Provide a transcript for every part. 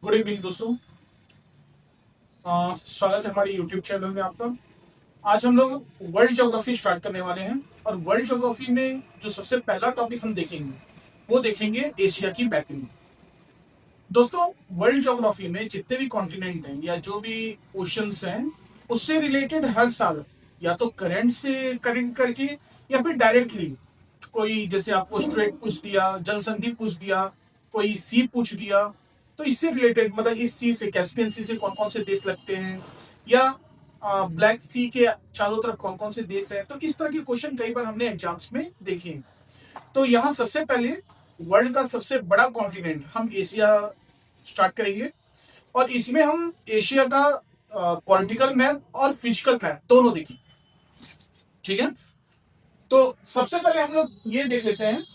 Good evening दोस्तों। स्वागत है हमारे यूट्यूब चैनल में आपका। आज हम लोग वर्ल्ड ज्योग्राफी स्टार्ट करने वाले हैं और वर्ल्ड ज्योग्राफी में जो सबसे पहला टॉपिक हम देखेंगे वो देखेंगे एशिया की मैपिंग। दोस्तों, वर्ल्ड ज्योग्राफी में जितने भी कॉन्टिनेंट हैं या जो भी ओशंस हैं उससे रिलेटेड हर साल या तो करंट से करेक्ट करके या फिर डायरेक्टली कोई, जैसे आपको स्ट्रेट पूछ दिया, जल संधि पूछ दिया, कोई सी पूछ दिया, तो इससे रिलेटेड मतलब इस सी से, कैस्पियन सी से कौन कौन से देश लगते हैं या ब्लैक सी के चारों तरफ कौन कौन से देश हैं, तो इस तरह के क्वेश्चन कई बार हमने एग्जाम्स में देखे हैं। तो यहाँ सबसे पहले वर्ल्ड का सबसे बड़ा कॉन्टिनेंट हम एशिया स्टार्ट करेंगे और इसमें हम एशिया का पॉलिटिकल मैप और फिजिकल मैप दोनों देखेंगे। ठीक है, तो सबसे पहले हम लोग ये देख लेते हैं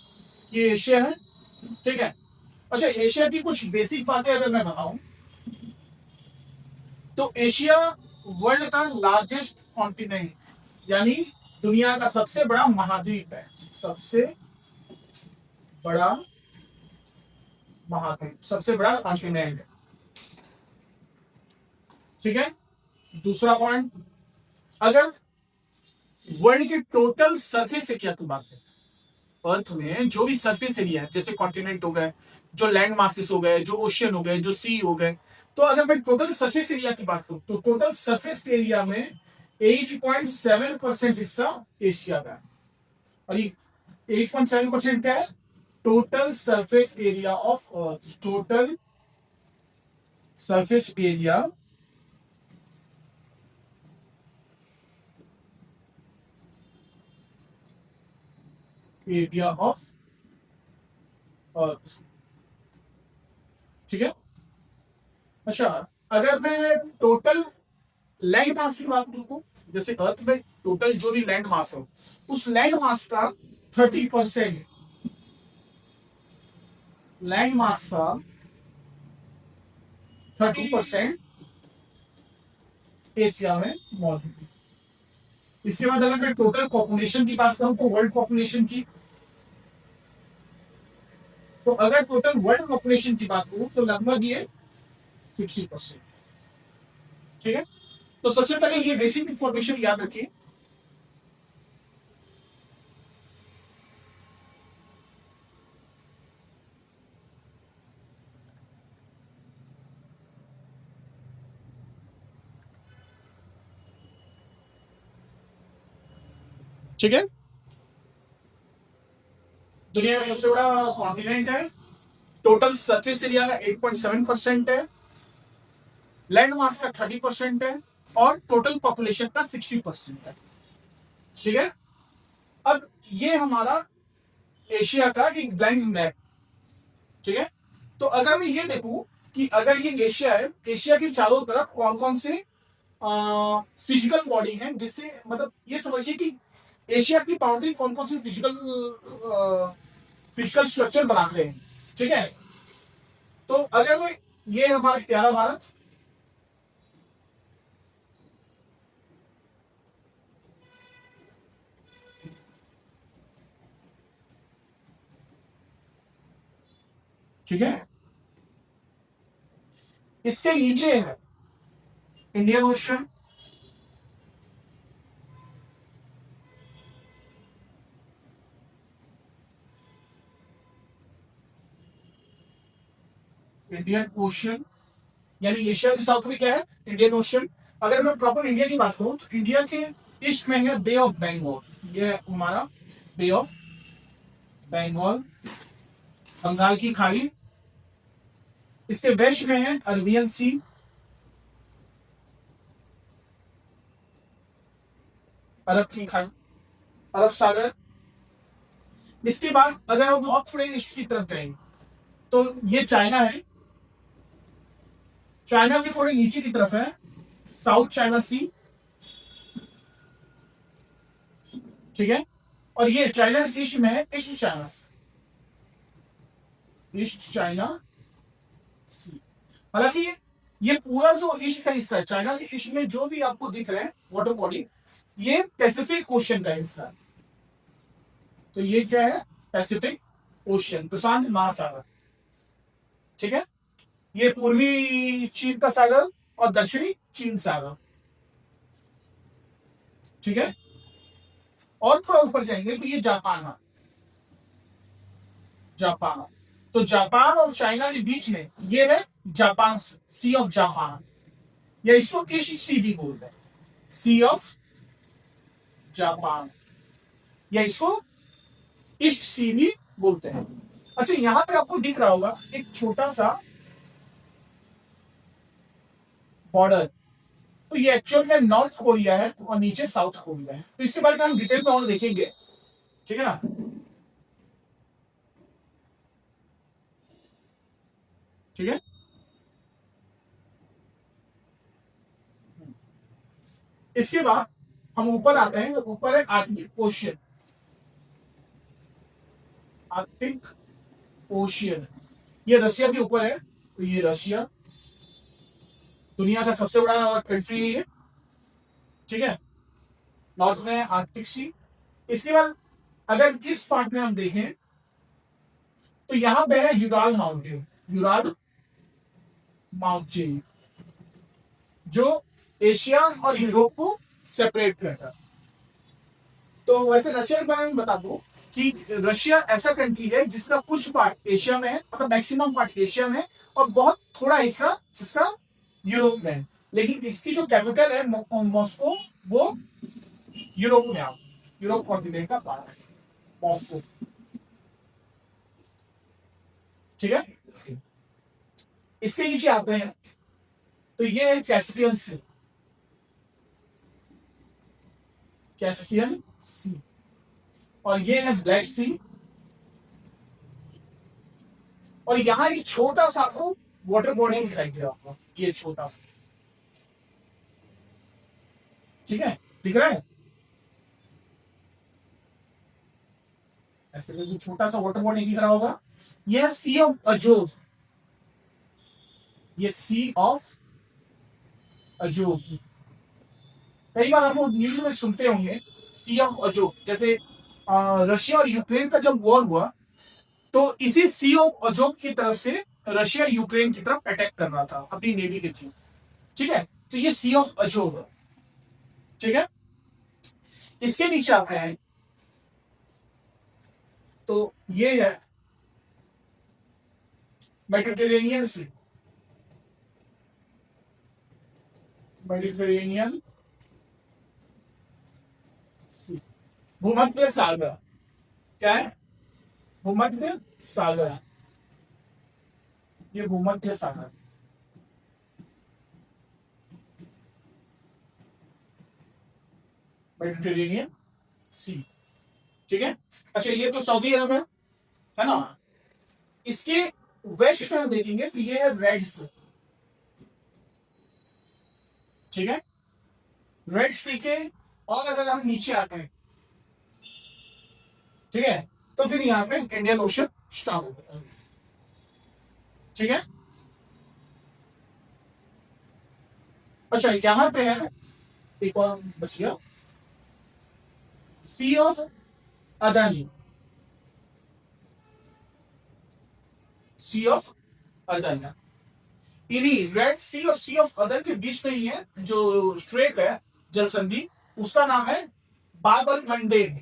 कि एशिया है। ठीक है, अच्छा, एशिया की कुछ बेसिक बातें अगर मैं बताऊं तो एशिया वर्ल्ड का लार्जेस्ट कॉन्टिनेंट यानी दुनिया का सबसे बड़ा महाद्वीप है। सबसे बड़ा महाद्वीप, सबसे बड़ा कॉन्टिनेंट है। ठीक है, दूसरा पॉइंट, अगर वर्ल्ड के टोटल सरफेस एरिया की बात करें, अर्थ में जो भी सरफेस एरिया है, जैसे कॉन्टिनेंट हो गए, जो लैंड मासेस हो गए, जो ओशियन हो गए, जो सी हो गए, तो अगर मैं टोटल सरफेस एरिया की बात करूं तो टोटल सरफेस एरिया में 8.7% हिस्सा एशिया का है। और ये 8.7% क्या है? Total surface area of earth, total surface area of earth. ठीक है, अच्छा, अगर मैं टोटल लैंड मास की बात करूं तो जैसे अर्थ में टोटल जो भी लैंड मास है उस लैंड मास का 30%, लैंड मास का 30% एशिया में मौजूद है। इसके बाद अगर मैं टोटल पॉपुलेशन की बात करूं तो वर्ल्ड पॉपुलेशन की, तो अगर टोटल वर्ल्ड पॉपुलेशन की बात करूं तो लगभग ये 60%। ठीक है, तो सबसे पहले ये बेसिक इंफॉर्मेशन याद रखिए। ठीक है, दुनिया का सबसे बड़ा कॉन्टिनेंट है, टोटल सरफेस एरिया का 8.7% है, लैंड मास का 30% है और टोटल पॉपुलेशन का 60% है। ठीक है, अब ये हमारा एशिया का एक ब्लैंक मैप। ठीक है, तो अगर मैं ये देखूं कि अगर ये एशिया है, एशिया के चारों तरफ कौन कौन से फिजिकल बॉडी हैं, जिससे मतलब ये समझिए कि एशिया की बाउंड्री कौन कौन से फिजिकल फिजिकल स्ट्रक्चर बनाते हैं। ठीक है, तो अगर ये हमारा प्यारा भारत, ठीक है, इसके नीचे है इंडियन ओशन, इंडियन ओशन यानी एशिया के साउथ में क्या है? Indian ocean. अगर मैं प्रॉपर इंडिया की बात करूं तो इंडिया के ईस्ट में है बे ऑफ बंगाल, ये हमारा बे ऑफ बंगाल, बंगाल की खाड़ी। इसके वेस्ट में है अरबियन सी, अरब की खाड़ी, अरब सागर। इसके बाद अगर हम और थोड़े ईस्ट की तरफ जाएंगे तो ये चाइना है, चाइना के थोड़े नीचे की तरफ है साउथ चाइना सी। ठीक है, और ये चाइना ईस्ट में है ईस्ट चाइना सी, ईस्ट चाइना सी। हालांकि ये पूरा जो ईस्ट का हिस्सा है, चाइना के ईस्ट में जो भी आपको दिख रहे हैं वाटर बॉडी, ये पैसिफिक ओशन का हिस्सा है। तो ये क्या है? पैसिफिक ओशन, प्रशांत महासागर। ठीक है, ये पूर्वी चीन का सागर और दक्षिणी चीन सागर। ठीक है, और थोड़ा ऊपर जाएंगे तो ये जापान है, जापान। तो जापान और चाइना के बीच में ये है जापान, सी ऑफ जापान, या इसको ईस्ट सी भी बोलते हैं, सी ऑफ जापान, या इसको ईस्ट सी भी बोलते हैं। अच्छा, यहां पे आपको दिख रहा होगा एक छोटा सा बॉर्डर, तो ये एक्चुअल में नॉर्थ कोरिया है और नीचे साउथ कोरिया है। तो इसके बारे में हम डिटेल में और देखेंगे, ठीक है ना। ठीक है, इसके बाद हम ऊपर आते हैं, ऊपर है आर्कटिक ओशियन, आर्कटिक ओशियन, ये रशिया के ऊपर है। तो ये रशिया दुनिया का सबसे बड़ा कंट्री है ये, ठीक है, नॉर्थ में आर्कटिक सी। इसके बाद अगर इस पार्ट में हम देखें तो यहां पे है यूराल माउंटेन, यूराल माउंटेन जो एशिया और यूरोप को सेपरेट करता है। तो वैसे रशिया के बारे में बता दो कि रशिया ऐसा कंट्री है जिसका कुछ पार्ट एशिया में है, मतलब मैक्सिमम पार्ट एशिया में है, और बहुत थोड़ा हिस्सा इसका यूरोप में है। लेकिन इसकी जो कैपिटल है मॉस्को, वो यूरोप में आ, यूरोप कॉन्टिनेंट का पार्ट है मॉस्को। ठीक है, इसके नीचे आते हैं तो ये है कैस्पियन सी, कैस्पियन सी, और ये है ब्लैक सी, और यहां एक छोटा सा आपको वाटर बॉडी दिखाई दे रहा, ये छोटा सा, ठीक है, दिख रहा है ऐसे जो छोटा सा वाटर बॉडी दिख रहा होगा, यह सी ऑफ अजोव, ये सी ऑफ अजोव। कई बार आप लोग न्यूज में सुनते होंगे सी ऑफ अजोव, जैसे रशिया और यूक्रेन का जब वॉर हुआ तो इसी सी ऑफ अजोव की तरफ से रशिया यूक्रेन की तरफ अटैक कर रहा था अपनी नेवी के थ्रू। ठीक है, तो ये सी ऑफ अजोव है। ठीक है, इसके नीचे आते हैं तो ये है मेडिटेरेनियन सी, मेडिटेरेनियन सी, भूमध्य सागर। क्या है? भूमध्य सागर, ये भूमध्य सागर, मेडिटेरेनियन सी। ठीक है, अच्छा ये तो सऊदी अरब है ना। इसके वेस्ट में हम देखेंगे तो ये है रेड सी। ठीक है, रेड सी के और अगर हम नीचे आते हैं, ठीक है, तो फिर यहां पे इंडियन ओशन स्टार्ट होता है। ठीक है, अच्छा यहां पे है एक और बच गया, sea of Adani, sea of Aden. इन्हीं रेड सी और सी ऑफ अदन के बीच में ही है जो स्ट्रेट है जल संधि, उसका नाम है बाबल मंडेब,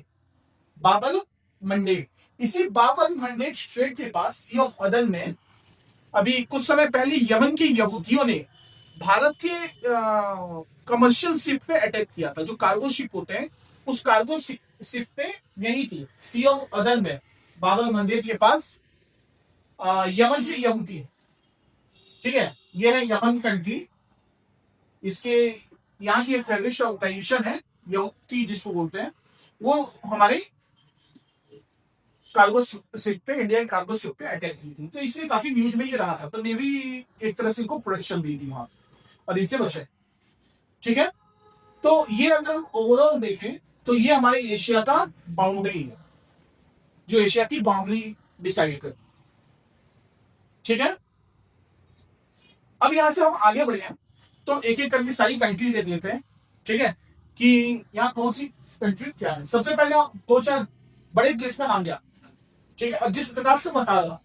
बाबल मंडेब। इसी बाबल मंडेब स्ट्रेट के पास सी ऑफ अदन में अभी कुछ समय पहले यमन के यहूदियों ने भारत के कमर्शियल शिप पे अटैक किया था, जो कार्गो शिप होते हैं उस कार्गो शिप पे यही थी सी ऑफ अदन में बाबल मंडेब के पास यमन की यहूदी। ठीक है, ये है यमन कंट्री, इसके यहाँ की एक टेररिस्ट ऑर्गेनाइजेशन है यहूदी जिसको बोलते हैं, वो हमारे कार्गो शिप पे, इंडियन कार्गो शिप पे अटैक की थी, तो इसलिए काफी न्यूज में ये रहा था। तो नेवी एक तरह से इनको प्रोटेक्शन दी थी वहां और इनसे बचे। ठीक है, तो ये अगर हम ओवरऑल देखें तो ये हमारे एशिया का बाउंड्री है, जो एशिया की बाउंड्री डिसाइड कर। ठीक है, अब यहां से हम आगे बढ़े हैं तो एक एक करके सारी कंट्री दे देते हैं। ठीक है, कि यहाँ कौन सी कंट्री क्या है। सबसे पहले दो चार बड़े देश का नाम दिया, ठीक है, और जिस प्रकार से बता रहा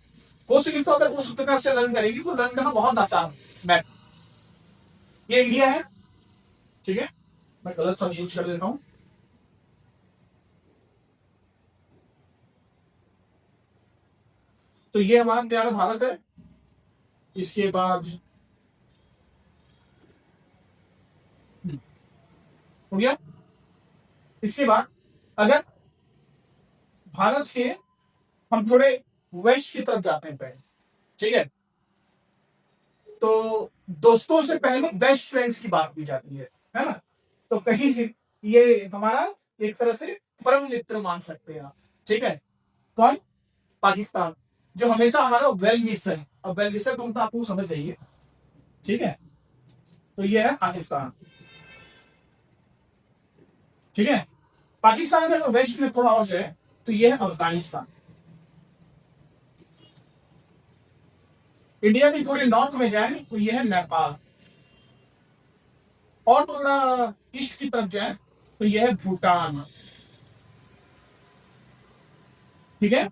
वो सीरीज तो अगर उस प्रकार से लर्न करेगी तो लर्न करना बहुत आसान है। ये इंडिया है, ठीक है, मैं गलत कंफ्यूज कर देता हूं। तो ये हमारा प्यारा भारत है। इसके बाद हो गया। इसके बाद अगर भारत के हम थोड़े वेस्ट की तरफ जाते हैं पहले, ठीक है, तो दोस्तों से पहले बेस्ट फ्रेंड्स की बात की जाती है ना। तो कहीं ये हमारा एक तरह से परम मित्र मान सकते हैं आप, ठीक है। कौन? पाकिस्तान, जो हमेशा हमारा वेल विशर है। अब वेल विशर तुम तो आपको समझ जाइए, ठीक है। तो ये है पाकिस्तान, ठीक है। पाकिस्तान का वेस्ट में थोड़ा और जो है, तो ये है अफगानिस्तान। इंडिया की थोड़ी नॉर्थ में जाए तो ये है नेपाल। और थोड़ा ईस्ट की तरफ जाए तो ये है भूटान, ठीक है।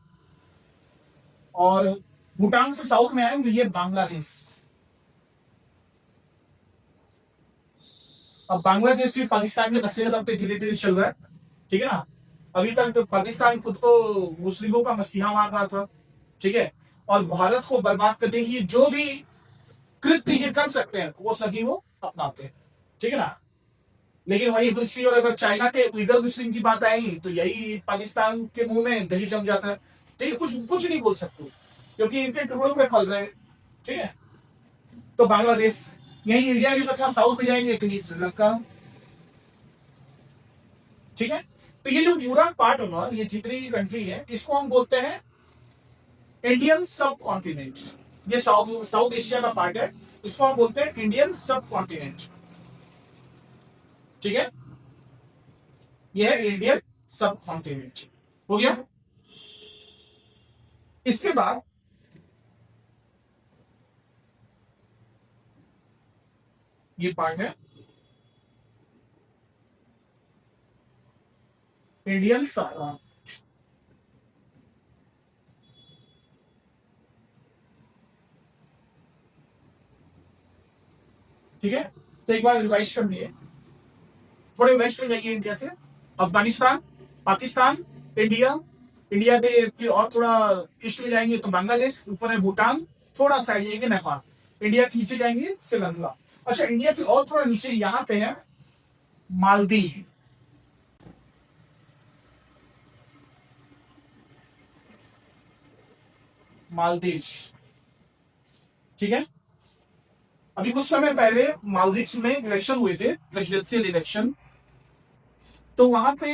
और भूटान से साउथ में आए तो ये बांग्लादेश। अब बांग्लादेश भी पाकिस्तान के नक्शे पे धीरे धीरे चल रहा है, ठीक है ना। अभी तक तो पाकिस्तान खुद को मुस्लिमों का मसीहा मान रहा था, ठीक है। और भारत को बर्बाद करने की जो भी कृत्य ये कर सकते हैं वो सभी वो अपनाते हैं, ठीक है ना। लेकिन वही दूसरी ओर अगर चाइना के उइगर मुस्लिम की बात आएगी तो यही पाकिस्तान के मुंह में दही जम जाता है, ठीक है। कुछ कुछ नहीं बोल सकते क्योंकि इनके टुकड़ों पे फल रहे हैं, ठीक है। तो बांग्लादेश, यही इंडिया की तरफ साउथ में जाएंगे तो श्रीलंका, ठीक है। तो ये जो पूरा पार्ट होगा, ये जितनी कंट्री है, इसको हम बोलते हैं इंडियन सब कॉन्टिनेंट। ये साउथ साउथ एशिया का पार्ट है, इसको हम बोलते हैं इंडियन सब कॉन्टिनेंट, ठीक है। ये है इंडियन सब कॉन्टिनेंट, हो गया। इसके बाद ये पार्ट है इंडियन सब, ठीक है। तो एक बार रिवाइज कर लिए, थोड़े वेस्ट में जाइए इंडिया से, अफगानिस्तान, पाकिस्तान, इंडिया, इंडिया के फिर और थोड़ा ईस्ट में जाएंगे तो बांग्लादेश, ऊपर है भूटान, थोड़ा साइड जाएंगे नेपाल, इंडिया के नीचे जाएंगे श्रीलंका। अच्छा, इंडिया के और थोड़ा नीचे यहाँ पे है मालदीव, मालदीव, ठीक है। अभी कुछ समय पहले मालदीव में इलेक्शन हुए थे, प्रेसिडेंशियल इलेक्शन। तो वहां पे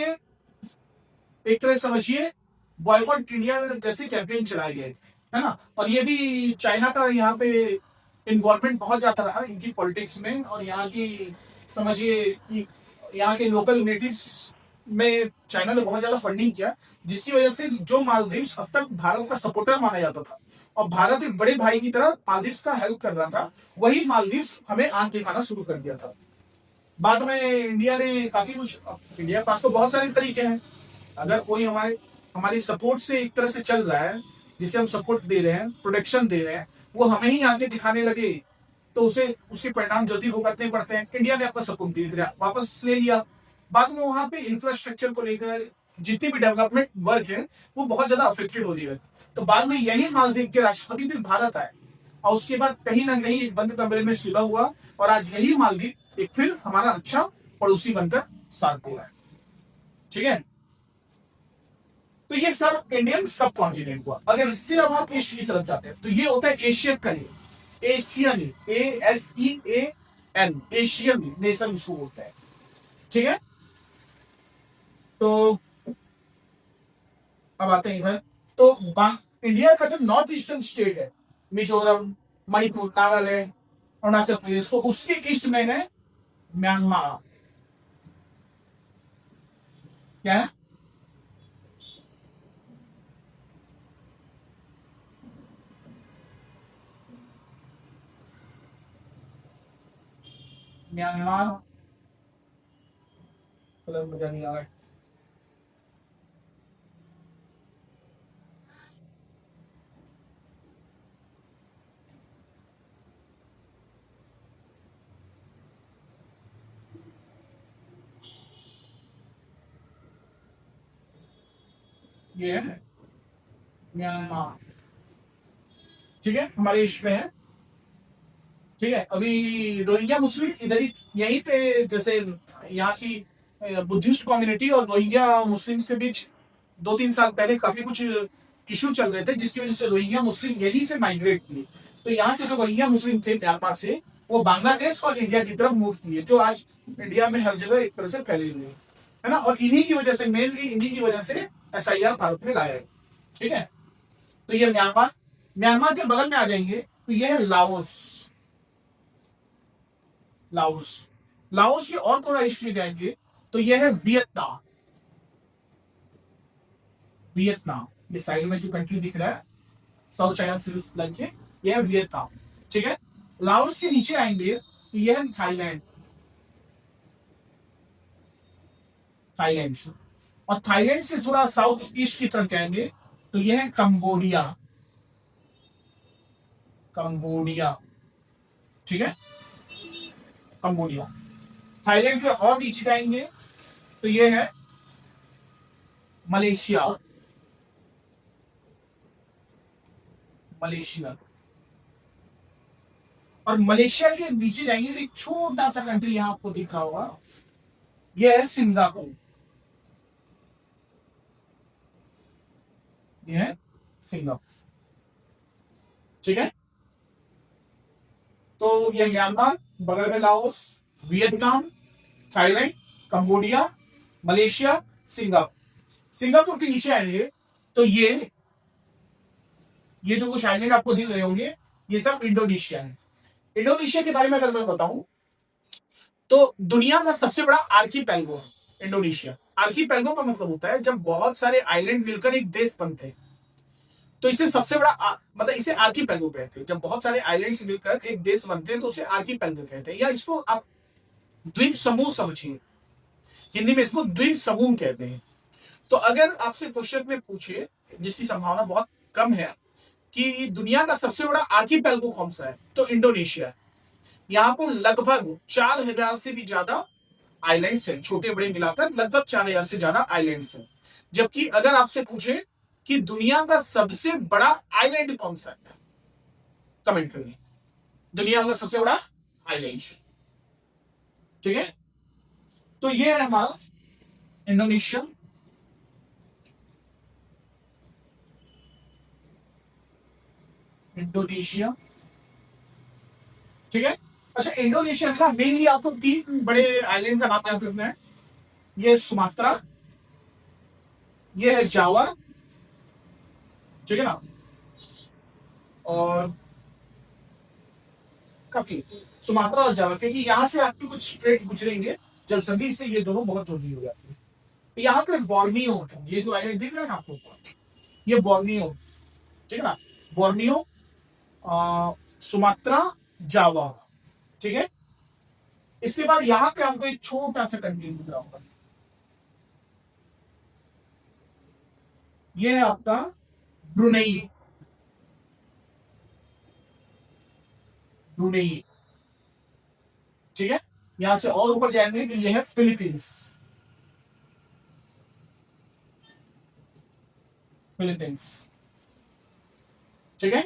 एक तरह समझिए बॉयकॉट इंडिया जैसे कैंपेन चलाए गए थे, है ना। और ये भी चाइना का यहाँ पे इन्वॉल्वमेंट बहुत ज्यादा रहा इनकी पॉलिटिक्स में, और यहाँ की समझिए कि यहाँ के लोकल नेटिव्स में चाइना ने बहुत ज्यादा फंडिंग किया, जिसकी वजह से जो मालदीव अब तक भारत का सपोर्टर माना जाता था और भारत एक बड़े भाई की तरह मालदीव का हेल्प कर रहा था, वही मालदीव हमें आंख दिखाना शुरू कर दिया था। बाद में इंडिया ने काफी कुछ, इंडिया के पास तो बहुत सारे तरीके हैं। अगर कोई हमारे हमारी सपोर्ट से एक तरह से चल रहा है, जिसे हम सपोर्ट दे रहे हैं, प्रोटेक्शन दे रहे हैं, वो हमें ही आगे दिखाने लगे, तो उसे उसके परिणाम जल्दी भुगतने पड़ते हैं। इंडिया ने अपना सपोर्ट दे दिया, वापस ले लिया। बाद में वहां पे इंफ्रास्ट्रक्चर को लेकर जितनी भी डेवलपमेंट वर्क है वो बहुत ज्यादा अफेक्टेड हो रही है। तो बाद में यही मालदीव के राष्ट्रपति भी भारत आए, और उसके बाद कहीं ना कहीं एक बंद कमरे में सुलह हुआ, और आज यही मालदीव एक फिर हमारा अच्छा पड़ोसी बनकर साथ दे रहा है, ठीक है। तो ये सब इंडियन सब कॉन्टिनेंट हुआ। अगर इससे अब आप ईस्ट की तरफ जाते हैं तो ये होता है Asian country, Asian, ASEAN, Asian nation इसको बोलते हैं, ठीक है। तो अब आते हैं इधर। तो इंडिया का जो नॉर्थ ईस्टर्न स्टेट है, मिजोरम, मणिपुर, नागालैंड, अरुणाचल प्रदेश, तो उसके ईस्ट में है म्यांमार। क्या है? म्यांमार, मतलब मुझे नहीं आ रहा है। ये है म्यांमार, ठीक है, हमारे ईस्ट में है। ठीक है, अभी रोहिंग्या मुस्लिम इधर ही यहीं पे, जैसे यहाँ की बुद्धिस्ट कम्युनिटी और रोहिंग्या मुस्लिम के बीच 2-3 साल पहले काफी कुछ इशू चल रहे थे, जिसकी वजह से रोहिंग्या मुस्लिम यहीं से माइग्रेट किए। तो यहाँ से जो रोहिंग्या मुस्लिम थे म्यांमार से, वो बांग्लादेश और इंडिया की तरफ मूव किए, जो आज इंडिया में हर जगह एक तरह से फैले हुए हैं, है ना। और इन्हीं की वजह से, मेनली इन्हीं की वजह से SIR भारत में लाया है। ठीक है, तो ये म्यांमार। म्यांमार के बगल में आ जाएंगे तो ये है लाओस। लाओस, लाओस के और थोड़ा हिस्ट्री जाएंगे तो ये है वियतनाम। वियतनाम, ये साइड में जो कंट्री दिख रहा है साउथ चाइना सी लाइन के, ये है वियतनाम। ठीक है, लाओस के नीचे आएंगे तो ये है थाईलैंड। थाईलैंड, और थाईलैंड से थोड़ा साउथ ईस्ट की तरफ जाएंगे तो ये है कंबोडिया। कंबोडिया, ठीक है, कंबोडिया। थाईलैंड के और नीचे जाएंगे तो ये है मलेशिया। मलेशिया, और मलेशिया के नीचे जाएंगे तो एक छोटा सा कंट्री यहां आपको दिख रहा होगा, ये है सिंगापुर। ये है सिंगापुर, ठीक है। तो ये म्यांमार, बगल में Laos, Vietnam, Thailand, Cambodia, Malaysia, Singapore. Singapore के नीचे आएंगे तो ये जो कुछ आइलैंड आपको दिख रहे होंगे, ये सब इंडोनेशिया है। इंडोनेशिया के बारे में अगर मैं बताऊं तो दुनिया का सबसे बड़ा आर्कीपेल्गो है इंडोनेशिया। आर्कीपेल्गो का मतलब होता है जब बहुत सारे आइलैंड मिलकर एक देश बनते हैं, तो इसे सबसे बड़ा मतलब इसे आर्कीपेल्गो कहते हैं। जब बहुत सारे आइलैंड्स मिलकर एक देश बनते हैं तो उसे आर्कीपेल्गो कहते हैं, या इसको आप द्वीप समूह समझिए। हिंदी में इसको द्वीप समूह कहते हैं। तो अगर आपसे क्वेश्चन में पूछे, जिसकी संभावना बहुत कम है, कि दुनिया का सबसे बड़ा आर्कीपेल्गो कौन सा है, तो इंडोनेशिया। यहाँ पर लगभग 4000 से भी ज्यादा आइलैंड्स हैं, छोटे बड़े मिलाकर लगभग 4000 से ज्यादा आइलैंड्स हैं। जबकि अगर आपसे पूछे कि दुनिया का सबसे बड़ा आइलैंड कौन सा है, कमेंट करिए, दुनिया का सबसे बड़ा आइलैंड। ठीक है, तो ये है हमारा इंडोनेशिया। इंडोनेशिया, ठीक है। अच्छा, इंडोनेशिया का मेनली आपको 3 बड़े आइलैंड का नाम याद रखना है। ये सुमात्रा, ये है जावा, ठीक है ना, और काफी सुमात्रा और जावा, क्योंकि यहां से आपके कुछ स्ट्रेट गुजरेंगे जल संधि से, ये दोनों बहुत जरूरी हो जाती है। तो यहाँ पे बोर्नियो, ये जो आइलैंड दिख रहा है ना आपको, ये बोर्नियो, ठीक है ना, बोर्नियो, सुमात्रा, जावा, ठीक है। इसके बाद यहां पे हमको एक छोटा सा कंट्री दिख रहा होगा, ये है आपका ब्रुनेई। ब्रुनेई, ठीक है। यहां से और ऊपर जाएंगे तो ये है फिलीपींस। फिलीपींस, ठीक है।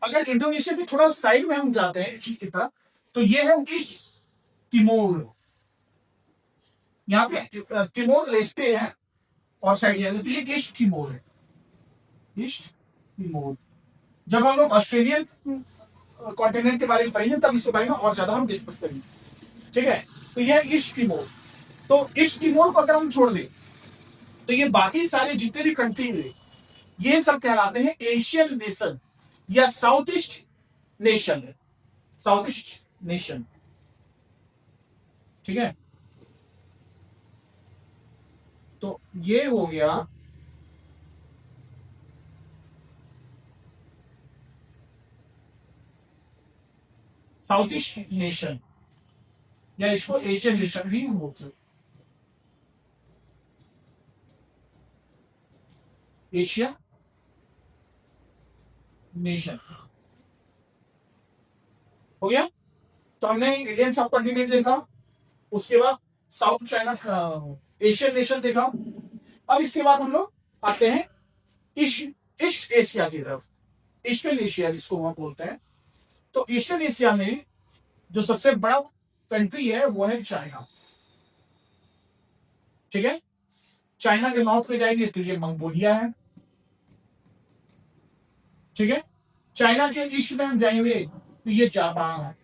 अगर इंडोनेशिया के थोड़ा साइड में हम जाते हैं इसी की तरफ, तो ये है ईस्ट तिमोर। यहाँ पे तिमोर लेस्टे है, और साइड जाएंगे तो ये ईस्ट तिमोर है। ईस्ट तिमोर, जब हम लोग ऑस्ट्रेलियन कॉन्टिनेंट के बारे में पढ़ेंगे तब इसके बारे में और ज्यादा हम डिस्कस करेंगे, ठीक है। तो यह है ईस्ट तिमोर। तो ईस्ट तिमोर को अगर हम छोड़ दें तो ये बाकी सारे जितने भी कंट्री हैं, ये सब कहलाते हैं एशियन नेशन या south east nation. South east nation, ठीक है। तो ये हो गया साउथ ईस्ट नेशन, या इसको एशियन नेशन भी बोल सकते। एशिया नेशन हो गया। तो हमने इंडियन सब कॉन्टिनेंट देखा, उसके बाद साउथ चाइना एशियन नेशन देखा। अब इसके बाद हम लोग आते हैं ईस्ट ईस्ट एशिया की तरफ, ईस्टर्न एशिया जिसको वहां बोलते हैं। तो ईस्टर्न एशिया में जो सबसे बड़ा कंट्री है वो है चाइना। ठीक है, चाइना के नॉर्थ में जाएंगे तो ये मंगोलिया है। ठीक है, चाइना के ईस्ट में हम जाएंगे तो ये जापान है।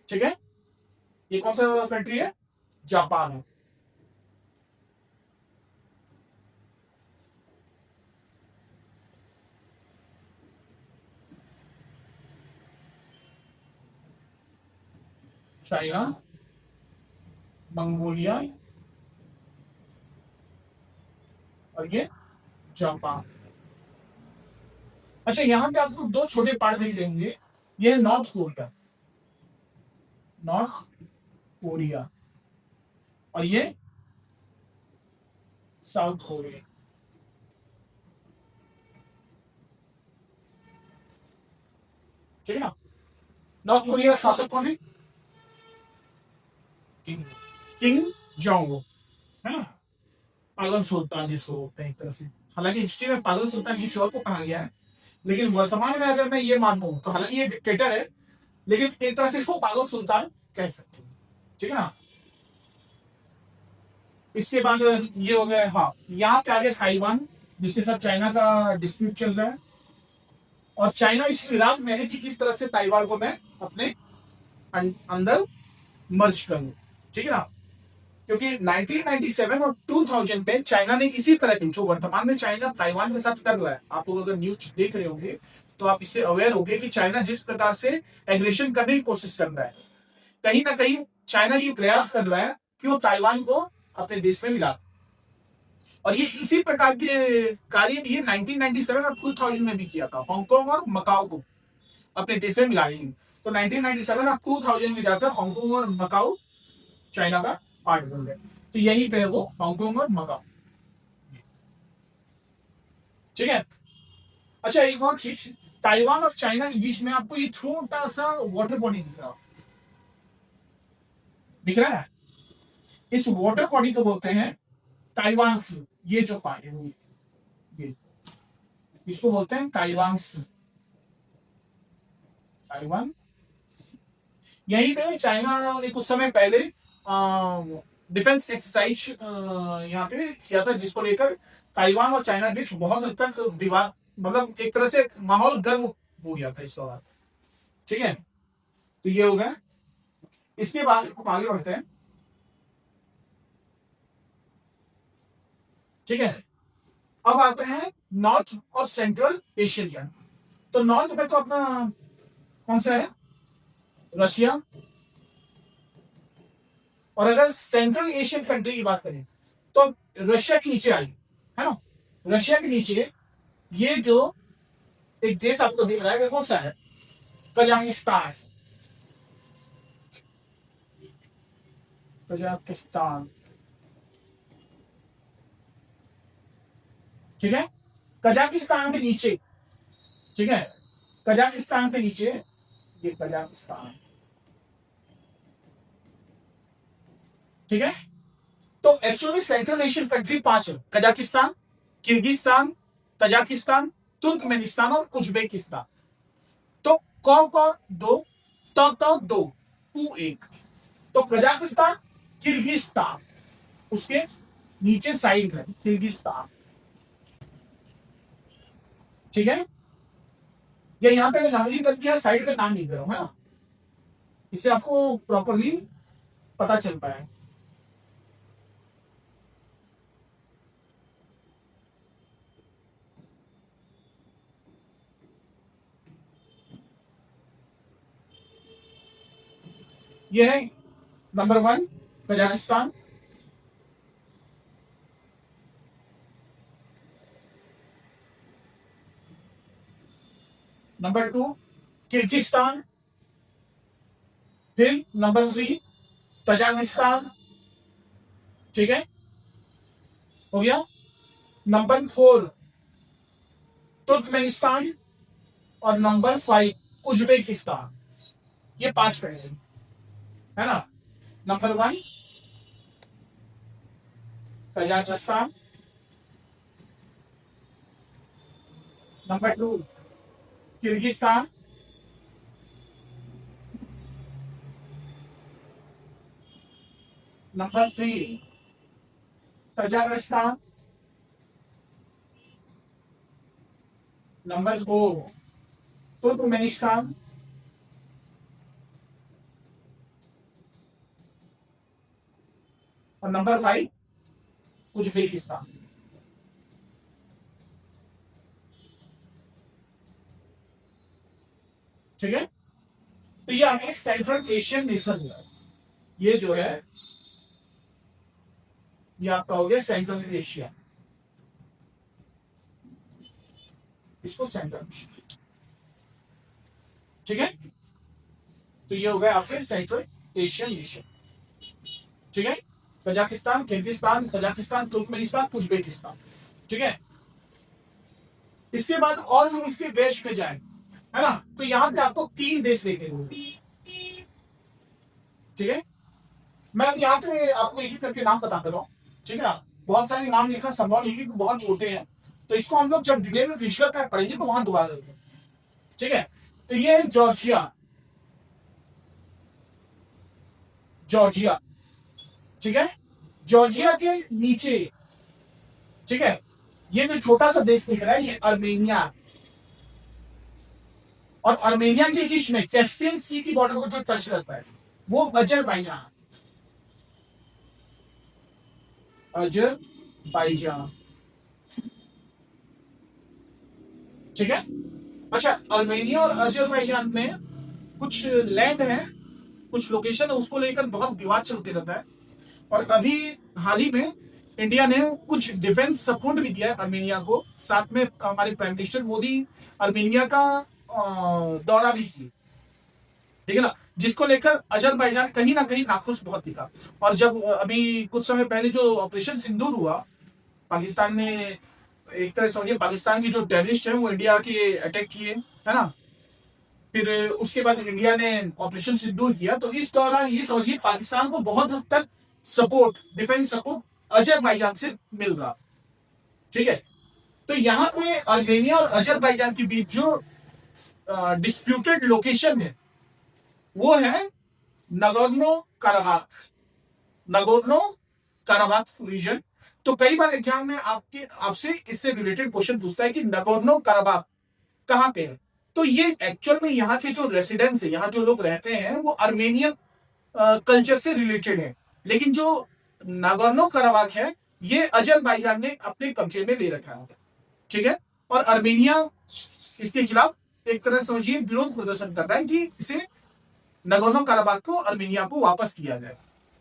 ठीक है, ये कौन सा कंट्री है? जापान है। चाइना, मंगोलिया और ये जापान। अच्छा, यहां पे आपको दो छोटे पार्ट दिख देंगे, ये नॉर्थ कोरिया, नॉर्थ कोरिया, और ये साउथ कोरिया। ठीक है ना? नॉर्थ कोरिया का शासक कौन है? किंग, किंग जोंग, है ना? पागल सुल्तान जिसको बोलते हैं एक तरह से। हालांकि हिस्ट्री में पागल सुल्तान किसी और को कहा गया है, लेकिन वर्तमान में अगर मैं ये मानूं तो हालांकि ये डिक्टेटर है, लेकिन एक तरह से इसको पागल सुल्तान कह सकते हैं। ठीक है ना? इसके बाद ये हो गया। हाँ, यहाँ पे आगे ताइवान, जिसके साथ चाइना का डिस्प्यूट चल रहा है, और चाइना इस फिराक में है कि किस तरह से ताइवान को मैं अपने अंदर मर्ज करूं। ठीक है ना? क्योंकि 1997 और 2000 में चाइना ने इसी तरह की, जो वर्तमान में चाइना ताइवान के साथ कर रहा है, आप लोग अगर न्यूज देख रहे होंगे तो आप इससे अवेयर होंगे कि चाइना जिस प्रकार से एग्रेशन करने की कोशिश कर रहा है, कहीं ना कहीं चाइना ये प्रयास कर रहा है कि वो ताइवान को अपने देश में मिला। और ये इसी प्रकार के कार्य ये 1997 और 2000 में भी किया था, हांगकांग और मकाओ को अपने देश में मिला रही। तो 1997 और 2000 में जाकर हांगकांग और मकाओ चाइना का पार्ट बन गए। तो यही पे वो हांगकांग और मकाओ। ठीक है। अच्छा, एक और चीज, ताइवान और चाइना के बीच में आपको ये छोटा सा वाटर बॉडी दिख रहा है? इस वाटर बॉडी को बोलते हैं ताइवान सी। ये जो पानी हुई, ये इसको बोलते हैं ताइवान सी, ताइवान। यहीं पे चाइना ने कुछ समय पहले डिफेंस एक्सरसाइज यहाँ पे किया था, जिसको लेकर ताइवान और चाइना के बीच बहुत हद तक विवाद, मतलब एक तरह से माहौल गर्म हो गया था इस दौरान। ठीक है, तो ये हो गया। इसके बाद हम आगे बढ़ते हैं। ठीक है, अब आते हैं नॉर्थ और सेंट्रल एशिया। तो नॉर्थ में तो अपना कौन सा है? रशिया। और अगर सेंट्रल एशियन कंट्री की बात करें तो रशिया के नीचे आई, है ना? रशिया के नीचे ये जो एक देश आपको दिख रहा है, कौन सा है? कजाकिस्तान। कजाकिस्तान। ठीक है, कजाकिस्तान के नीचे। ठीक है, कजाकिस्तान के नीचे ये कजाकिस्तान। ठीक है, तो एक्चुअली सेंट्रल एशियन कंट्री पांच है: कजाकिस्तान, किर्गिस्तान, तजाकिस्तान, तुर्कमेनिस्तान और उज्बेकिस्तान। तो कौ दो, तो दो, टू एक। तो कजाकिस्तान, किर्गिस्तान, उसके नीचे साइड है किर्गिस्तान। ठीक है, ये यहाँ पे नामकरण कर दिया, साइड का नाम नहीं दे रहा हूं, है ना? इससे आपको प्रॉपरली पता चल पाए। ये है नंबर 1 कजाकिस्तान, नंबर 2 किर्गिस्तान, फिर नंबर 3 तजाकिस्तान। ठीक है, हो गया। नंबर 4 तुर्कमेनिस्तान, और नंबर 5 उज्बेकिस्तान। ये 5 कंट्री है ना? Number 1 Kazakhstan, number 2 Kyrgyzstan, number 3 Tajikistan, number 4 Turkmenistan, और नंबर 5 उज्बेकिस्तान। ठीक है, तो ये हमारे सेंट्रल एशियन नेशन है। ये जो है ये आपका हो गया सेंट्रल एशिया, इसको सेंट्रल एशिया। ठीक है, तो ये हो गया आपके सेंट्रल एशियन नेशन। ठीक है, Kazakhstan, Kyrgyzstan, Kazakhstan, Turkmenistan, Uzbekistan. ठीक है, इसके बाद और हम इसके वेस्ट पे जाए, है ना, तो यहां पे आपको 3 देश देखने को मिलेंगे। ठीक है, मैं यहाँ पे आपको एक ही करके नाम बताता रहा हूँ। ठीक है, बहुत सारे नाम लिखना संभव नहीं क्योंकि बहुत छोटे हैं, तो इसको हम लोग जब डिटेल में फिजिकल का पढ़ेंगे तो वहां दोबारा देखेंगे। ठीक है, तो ये है जॉर्जिया, जॉर्जिया। ठीक है, जॉर्जिया के नीचे, ठीक है, ये जो छोटा सा देश दिख रहा है ये अर्मेनिया, और अर्मेनिया के ईस्ट में कैस्पियन सी की बॉर्डर को जो टच करता है वो अजरबैजान, अजरबैजान। ठीक है, अच्छा, अर्मेनिया और अजरबैजान में कुछ लैंड है, कुछ लोकेशन है, उसको लेकर बहुत विवाद चलते रहता है। और अभी हाल ही में इंडिया ने कुछ डिफेंस सपोर्ट भी दिया है अर्मेनिया को, साथ में हमारे प्राइम मिनिस्टर मोदी अर्मेनिया का दौरा भी किए। ठीक है ना, जिसको लेकर अजरबैजान कहीं ना कहीं नाखुश बहुत दिखा। और जब अभी कुछ समय पहले जो ऑपरेशन सिंदूर हुआ, पाकिस्तान ने एक तरह समझिए पाकिस्तान की जो टेररिस्ट है वो इंडिया के अटैक किए, है ना, फिर उसके बाद इंडिया ने ऑपरेशन सिंदूर किया, तो इस दौरान ये समझिए पाकिस्तान को बहुत हद तक सपोर्ट, डिफेंस सपोर्ट अजरबैजान से मिल रहा। ठीक है, तो यहाँ पे अर्मेनिया और अजरबैजान के बीच जो डिस्प्यूटेड लोकेशन है वो है Nagorno Karabakh, Nagorno Karabakh reason. तो कई बार एग्जाम में आपके आपसे इससे रिलेटेड क्वेश्चन पूछता है कि नगोर्नो काराबाख कहाँ पे है। तो ये एक्चुअल में यहाँ के जो रेसिडेंट्स है, यहाँ जो लोग रहते हैं वो अर्मेनियन कल्चर से रिलेटेड है, लेकिन जो नागोर्नो काराबाख है ये अजरबैजान ने अपने कब्जे में ले रखा है। ठीक है, और अर्मेनिया इसके खिलाफ एक तरह समझिए विरोध प्रदर्शन कर रहा है कि इसे नगोर्नो काराबाख को अर्मेनिया को वापस किया जाए।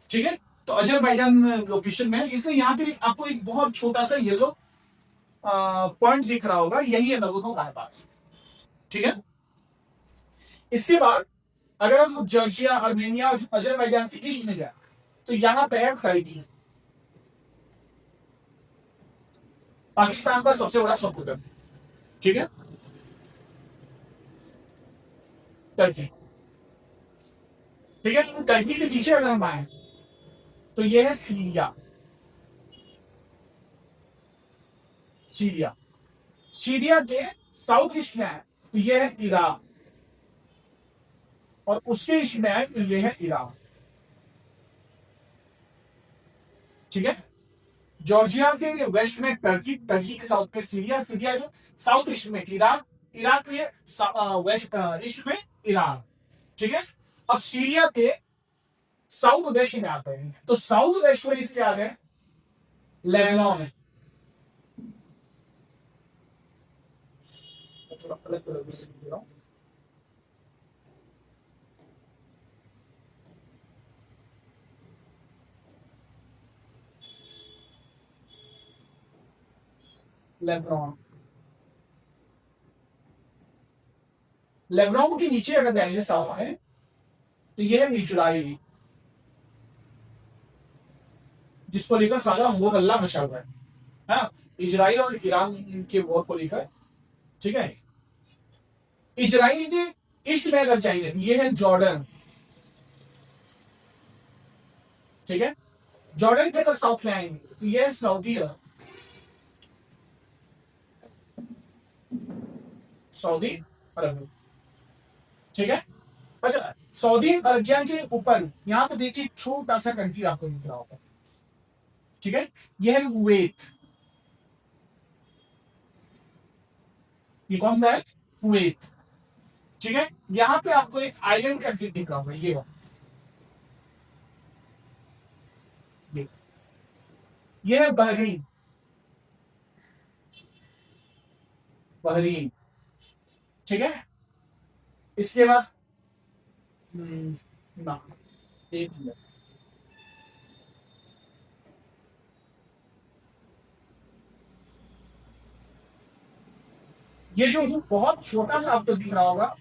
ठीक है, तो अजरबैजान लोकेशन में, इसलिए यहाँ पे आपको एक बहुत छोटा सा येलो पॉइंट दिख रहा होगा, यही है नगोर्नो काराबाख। ठीक है, इसके बाद अगर हम जॉर्जिया, अर्मेनिया और अजरबैजान के ईस्ट में जाए तो यहाँ पे है टर्की, पाकिस्तान का सबसे बड़ा सपोर्टर। ठीक है, टर्की। ठीक है, टर्की के पीछे अगर हम आए तो ये है सीरिया, सीरिया, सीरिया के साउथ ईस्ट में है तो ये है इराक, और उसके ईस्ट में है तो ये है ईरान। ठीक है, जॉर्जिया के वेस्ट में टर्की, टर्की के साउथ में सीरिया, सीरिया के साउथ ईस्ट में इराक, इराक के वेस्ट ईस्ट में ईरान। ठीक है, अब सीरिया के साउथ वेस्ट में आते हैं, तो साउथ वेस्ट में इसके आ गए लेबनान है, थोड़ा अलग तरह से लिख रहा हूं, लेबनान। लेबनान के नीचे अगर जाएंगे साउथ में तो ये है इजराइल, जिसको लेकर सारा वो हल्ला मचा हुआ है, हाँ, इजराइल और ईरान के वॉर को लेकर। ठीक है, इजराइल के ईस्ट में अगर जाएंगे ये है जॉर्डन। ठीक है, जॉर्डन के अगर साउथ में आएंगे तो ये है सऊदी अरब, सऊदी अरब, ठीक है। अच्छा, सऊदी अरबिया के ऊपर यहाँ पे देखिए छोटा सा कंट्री आपको दिख रहा होगा, ठीक है, यह है कुवैत। ये कौन सा है? कुवैत, ठीक है। यहाँ पे आपको एक आइलैंड कंट्री दिख रहा होगा, ये ये है बहरीन, बहरीन, ठीक है। इसके बाद ना, एक मिनट, ये जो बहुत छोटा सा आपको दिख रहा होगा,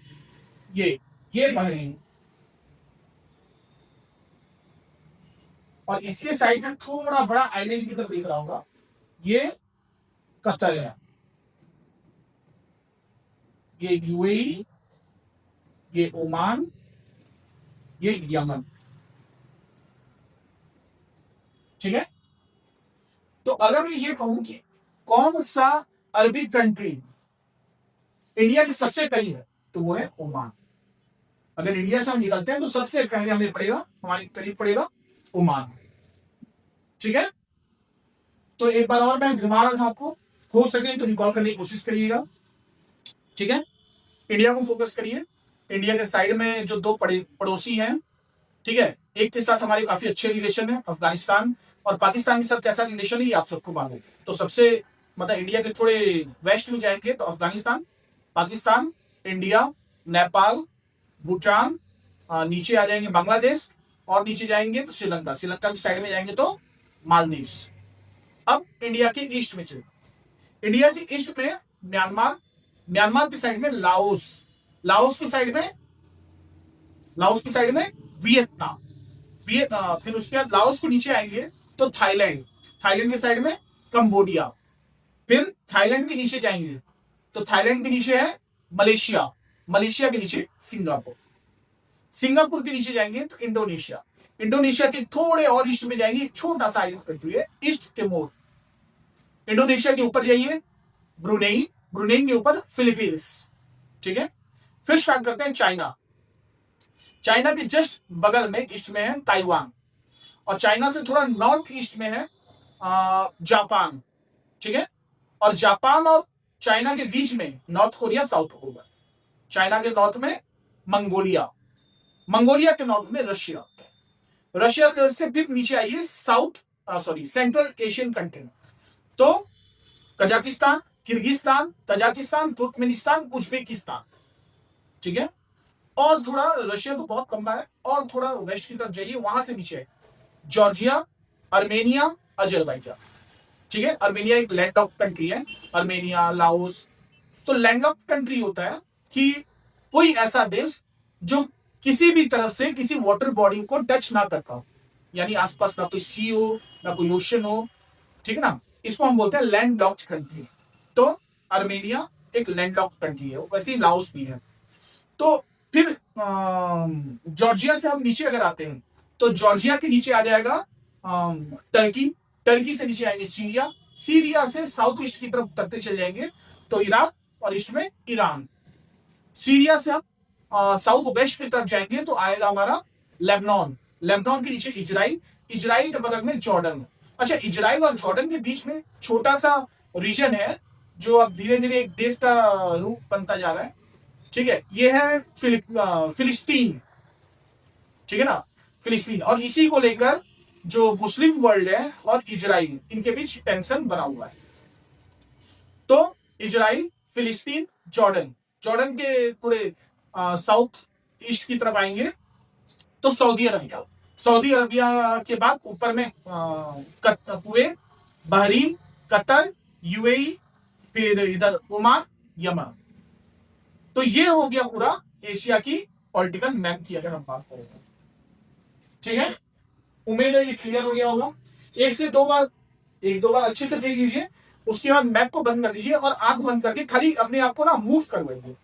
ये बहरीन, और इसके साइड में थोड़ा बड़ा आइलैंड की तरफ दिख रहा होगा, ये कतर है, ये यूएई, ये ओमान, ये यमन, ठीक है। तो अगर मैं ये कहूं कि कौन सा अरबी कंट्री इंडिया के सबसे करीब है, तो वो है ओमान। अगर इंडिया से हम निकलते हैं तो सबसे पहले हमें पड़ेगा, हमारे करीब पड़ेगा ओमान, ठीक है। तो एक बार और मैं घुमा रहा था आपको, हो सके तो रिकॉल करने की कोशिश करिएगा, ठीक है। इंडिया को फोकस करिए। इंडिया के साइड में जो दो पड़ोसी हैं, ठीक है, एक के साथ हमारे काफी अच्छे रिलेशन है, अफगानिस्तान, और पाकिस्तान के साथ कैसा रिलेशन है ये आप सबको मालूम है। तो सबसे मतलब इंडिया के थोड़े वेस्ट में जाएंगे तो अफगानिस्तान, पाकिस्तान, इंडिया, नेपाल, भूटान, नीचे आ जाएंगे बांग्लादेश, और नीचे जाएंगे तो श्रीलंका, श्रीलंका की साइड में जाएंगे तो मालदीव। अब इंडिया के ईस्ट में चले, इंडिया के ईस्ट में म्यांमार, म्यांमार की साइड में लाओस, लाओस की साइड में, लाओस की साइड में वियतनाम, फिर उसके बाद लाओस को नीचे आएंगे तो थाईलैंड, थाईलैंड की साइड में कंबोडिया, फिर थाईलैंड के नीचे जाएंगे तो थाईलैंड के नीचे है मलेशिया, मलेशिया के नीचे सिंगापुर, सिंगापुर के नीचे जाएंगे तो इंडोनेशिया, इंडोनेशिया के थोड़े और ईस्ट में जाएंगे, छोटा सा आइलैंड कंट्री है ईस्ट तिमोर, इंडोनेशिया के ऊपर जाइए ब्रुनेई, ब्रुनेई के ऊपर फिलीपींस, ठीक है। फिर स्टार्ट करते हैं चाइना, चाइना के जस्ट बगल में ईस्ट में है ताइवान, और चाइना से थोड़ा नॉर्थ ईस्ट में है जापान, ठीक है। और जापान और चाइना के बीच में North Korea, South Korea, China के नॉर्थ में मंगोलिया, मंगोलिया के नॉर्थ में रशिया, रशिया से फिर नीचे आइए south sorry Central Asian country, तो Kazakhstan, Kyrgyzstan, Tajikistan, Turkmenistan, Uzbekistan, ठीक है। और थोड़ा रशिया तो बहुत कम है, और थोड़ा वेस्ट की तरफ जाइए, वहां से नीचे जॉर्जिया, अर्मेनिया, अजरबैजान, ठीक है। अर्मेनिया एक लैंड ऑफ कंट्री है, अर्मेनिया, लाओस। तो लैंड ऑफ कंट्री होता है कि कोई ऐसा देश जो किसी भी तरफ से किसी वाटर बॉडी को टच ना करता हो, यानी आसपास ना कोई सी हो, ना कोई ओशन हो, ठीक है ना, इसको हम बोलते हैं लैंड लॉक्ड कंट्री। तो अर्मेनिया एक लैंड लॉक्ड कंट्री है, वैसे ही लाओस भी है। तो फिर जॉर्जिया से हम नीचे अगर आते हैं तो जॉर्जिया के नीचे आ जाएगा टर्की, टर्की से नीचे आएंगे सीरिया, सीरिया से साउथ ईस्ट की तरफ उतरते चले जाएंगे तो इराक, और ईस्ट में ईरान, सीरिया से हम साउथ वेस्ट की तरफ जाएंगे तो आएगा हमारा लेबनान, लेबनान के नीचे इजराइल, इजराइल के बगल में जॉर्डन। अच्छा, इजराइल और जॉर्डन के बीच में छोटा सा रीजन है जो अब धीरे धीरे एक देश का रूप बनता जा रहा है, ठीक है, ये है फिलिस्तीन, ठीक है ना, फिलिस्तीन। और इसी को लेकर जो मुस्लिम वर्ल्ड है और इजराइल, इनके बीच टेंशन बना हुआ है। तो इजराइल, फिलिस्तीन, जॉर्डन, जॉर्डन के थोड़े साउथ ईस्ट की तरफ आएंगे तो सऊदी अरबिया, सऊदी अरबिया के बाद ऊपर में कुवैत, बहरीन, कतर, यूएई, फिर इधर ओमान, यमन। तो ये हो गया पूरा एशिया की पॉलिटिकल मैप की अगर हम बात करें, ठीक है। उम्मीद है ये क्लियर हो गया होगा। एक से दो बार, एक दो बार अच्छे से देख लीजिए, उसके बाद मैप को बंद कर दीजिए और आंख बंद करके खाली अपने आप को ना मूव करवाइए,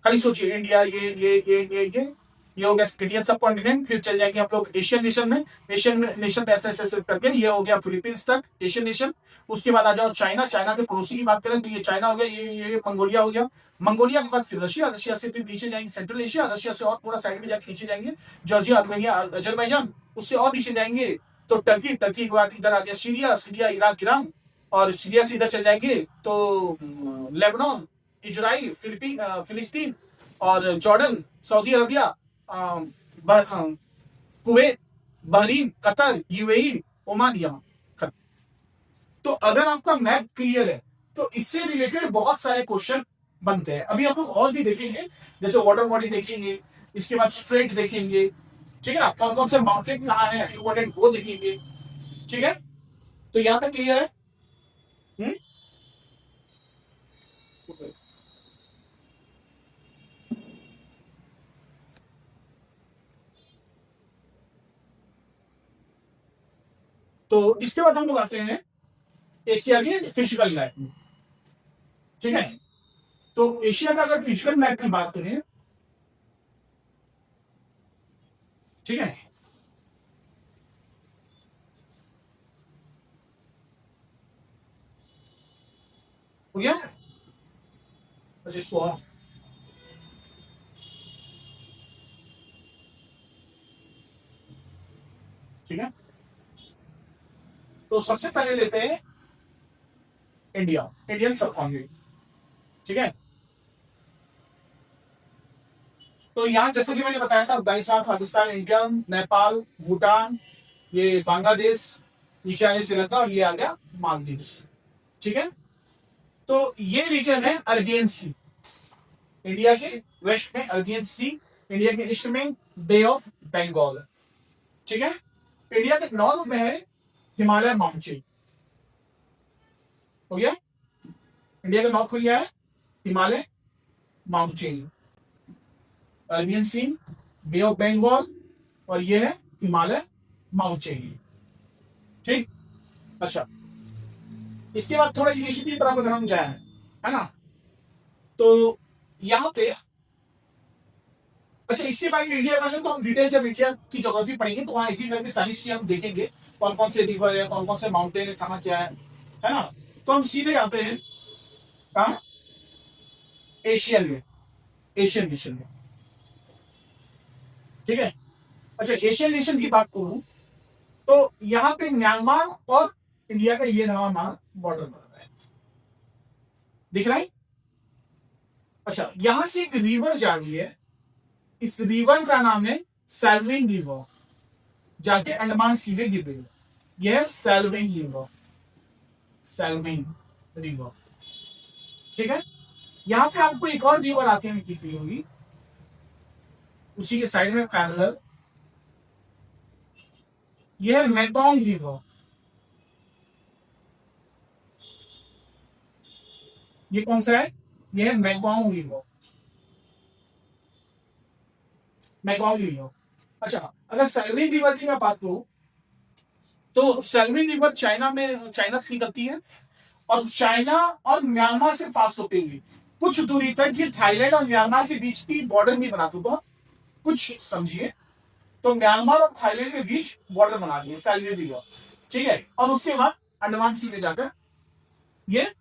खाली सोचिए इंडिया, ये ये हो गया इंडियन सब कॉन्टिनेंट। फिर चल जाएंगे हम लोग एशियन नेशन में। एशियन नेशन ऐसे ऐसे करके ये हो गया फिलीपींस तक एशियन नेशन। उसके बाद आ जाओ चाइना। चाइना के पड़ोसी की बात करें तो ये चाइना हो गया, ये मंगोलिया हो गया। मंगोलिया के बाद फिर रशिया। रशिया से फिर नीचे जाएंगे सेंट्रल एशिया। रशिया से और थोड़ा साइड में जाके नीचे जाएंगे जॉर्जिया, आर्मेनिया, अजरबैजान। उससे और नीचे जाएंगे तो टर्की। टर्की के बाद इधर आ गया सीरिया, सीरिया इराक ईरान। और सीरिया से इधर चल जाएंगे तो लेबनान, इजराइल, फिलिस्तीन और Jordan, Saudi Arabia, Kuwait, Bahrain, Qatar, UAE, Oman, Yemen. तो अगर आपका मैप क्लियर है तो इससे रिलेटेड बहुत सारे क्वेश्चन बनते हैं। अभी हम लोग और भी देखेंगे, जैसे वाटर बॉडी देखेंगे, इसके बाद स्ट्रेट देखेंगे, ठीक है ना, कौन कौन से माउंटेन कहाँ है इंपॉर्टेंट वो देखेंगे, ठीक है। तो यहां तक क्लियर है। हुँ? तो इसके बाद हम लोग आते हैं एशिया के फिजिकल मैप में, ठीक है। तो एशिया का अगर फिजिकल मैप की बात करें, ठीक है, हो गया। बस इसको और ठीक है। तो सबसे पहले लेते हैं इंडिया, इंडियन सब कॉन्टिनेंट, ठीक है। तो यहाँ जैसे कि मैंने बताया था अफगानिस्तान, पाकिस्तान, इंडिया, नेपाल, भूटान, ये बांग्लादेश, नीचे आया श्रीलंका और ये आ गया मालदीव, ठीक है। तो ये रीजन है अरेबियन सी। इंडिया के वेस्ट में अरेबियन सी, इंडिया के ईस्ट में बे ऑफ बंगाल, ठीक है। इंडिया के नॉर्थ में है हिमालय माउंटेन, हो गया। इंडिया का नॉर्थ हो गया है Himalaya mountain, Arabian sea, bay of Bengal और ये है हिमालय माउंटेन, ठीक। अच्छा, इसके बाद थोड़ा ईस्ट की तरफ अगर हम जाए, है ना, तो यहाँ पे अच्छा इससे बारे में इंडिया में तो हम डिटेल जब इंडिया की ज्योग्राफी पढ़ेंगे तो वहाँ एक एक करके सारी चीजें हम देखेंगे, कौन कौन से रिवर है, कौन कौन से माउंटेन है, कहाँ क्या है ना। तो हम सीधे आते हैं कहाँ, एशियन में, एशियन नेशन में, ठीक है। अच्छा एशियन नेशन की बात करूं तो यहाँ पे म्यांमार और इंडिया का ये रहा हमारा बॉर्डर बन रहा है, दिख रहा है। अच्छा यहां से एक रिवर जा रही है, इस रिवर का नाम है सैलविन रिवर, जाके अंडमान सी में गिर रही है। यह है सैलविन रिवर, सैलविन रिवर, ठीक है। यहाँ पे आपको एक और रिवर आती है दिख रही होगी उसी के साइड में पैरेलल, यह है मेकॉन्ग रिवर। ये कौन सा है, यह है मेकॉन्ग रिवर, मेकॉन्ग रिवर। अच्छा अगर सैलविन रिवर की मैं बात करूं तो सैलविन रिवर चाइना में, चाइना से निकलती है और चाइना और म्यांमार से पास होते हुए कुछ दूरी तक ये थाईलैंड और म्यांमार के बीच की बॉर्डर नहीं बनाती, बहुत कुछ समझिए। तो म्यांमार और थाईलैंड के बीच बॉर्डर बना दिए सैलविन रिवर, ठीक है। और उसके बाद अंडमान सी में जाकर ये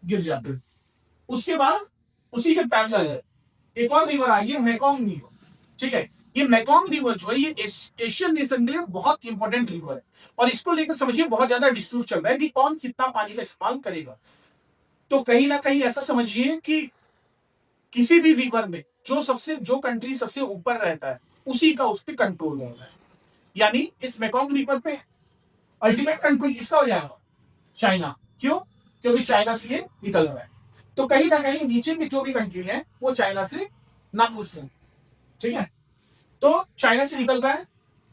गिर जाते हैं। उसके बाद उसी के पैरेलल है एक और रिवर आई है मेकॉन्ग रिवर, ठीक है। ये मेकॉन्ग रिवर जो है ये एशियन नेशन के लिए बहुत इंपॉर्टेंट रिवर है और इसको लेकर समझिए बहुत ज्यादा डिस्प्यूट चल रहा है कि कौन कितना पानी का इस्तेमाल करेगा। तो कहीं ना कहीं ऐसा समझिए कि किसी भी रिवर में जो कंट्री सबसे ऊपर रहता है उसी का उस पर कंट्रोल रहता है। यानी इस मेकॉन्ग रिवर पे अल्टीमेट कंट्रोल किसका हो जाएगा, चाइना। क्यों, क्योंकि चाइना से ये निकल रहा है। तो कहीं ना कहीं नीचे की जो भी कंट्री है वो चाइना से ना खुश है, ठीक है। तो चाइना से निकल रहा है,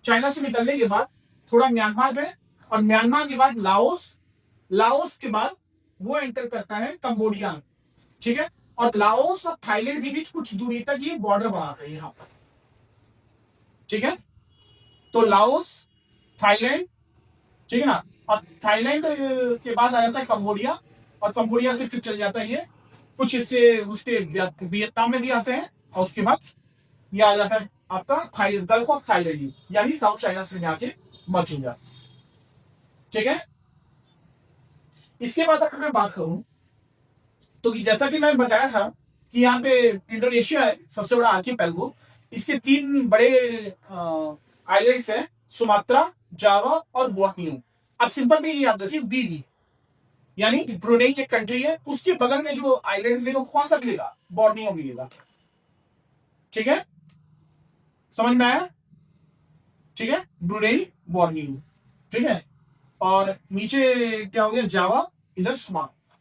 चाइना से निकलने के बाद थोड़ा म्यांमार में और म्यांमार के बाद लाओस, लाओस के बाद वो एंटर करता है कंबोडिया में, ठीक है। और लाओस और थाईलैंड के बीच कुछ दूरी तक ये बॉर्डर बनाता है यहां पर, ठीक है। तो लाओस, थाईलैंड, ठीक है ना, और थाईलैंड के बाद आ जाता है कंबोडिया और कंबोडिया से फिर चल जाता है ये कुछ इससे उसके वियतनाम में भी आते हैं और उसके बाद ये आ जाता है आपका थाईलैंड, गल्फ ऑफ थाईलैंड, यानी साउथ चाइना सी में आके मर्ज हो जाता। ठीक है। इसके बाद अगर मैं बात करूं तो जैसा कि मैंने बताया था कि यहाँ पे इंडोनेशिया है सबसे बड़ा आर्किपेलगो। इसके तीन बड़े आइलैंड्स हैं, सुमात्रा, जावा और बोर्नियो। अब सिंपल में ये याद रखिए बीडी, यानी ब्रुनेई एक कंट्री है, उसके बगल में जो आइलैंड मिलेगा कौन सा मिलेगा, बोर्नियो मिलेगा। ठीक है, समझ में आया। ठीक है, ब्रुनेई, बोर्नियो। ठीक है, और नीचे क्या हो गया, जावा, इधर सुमात्रा।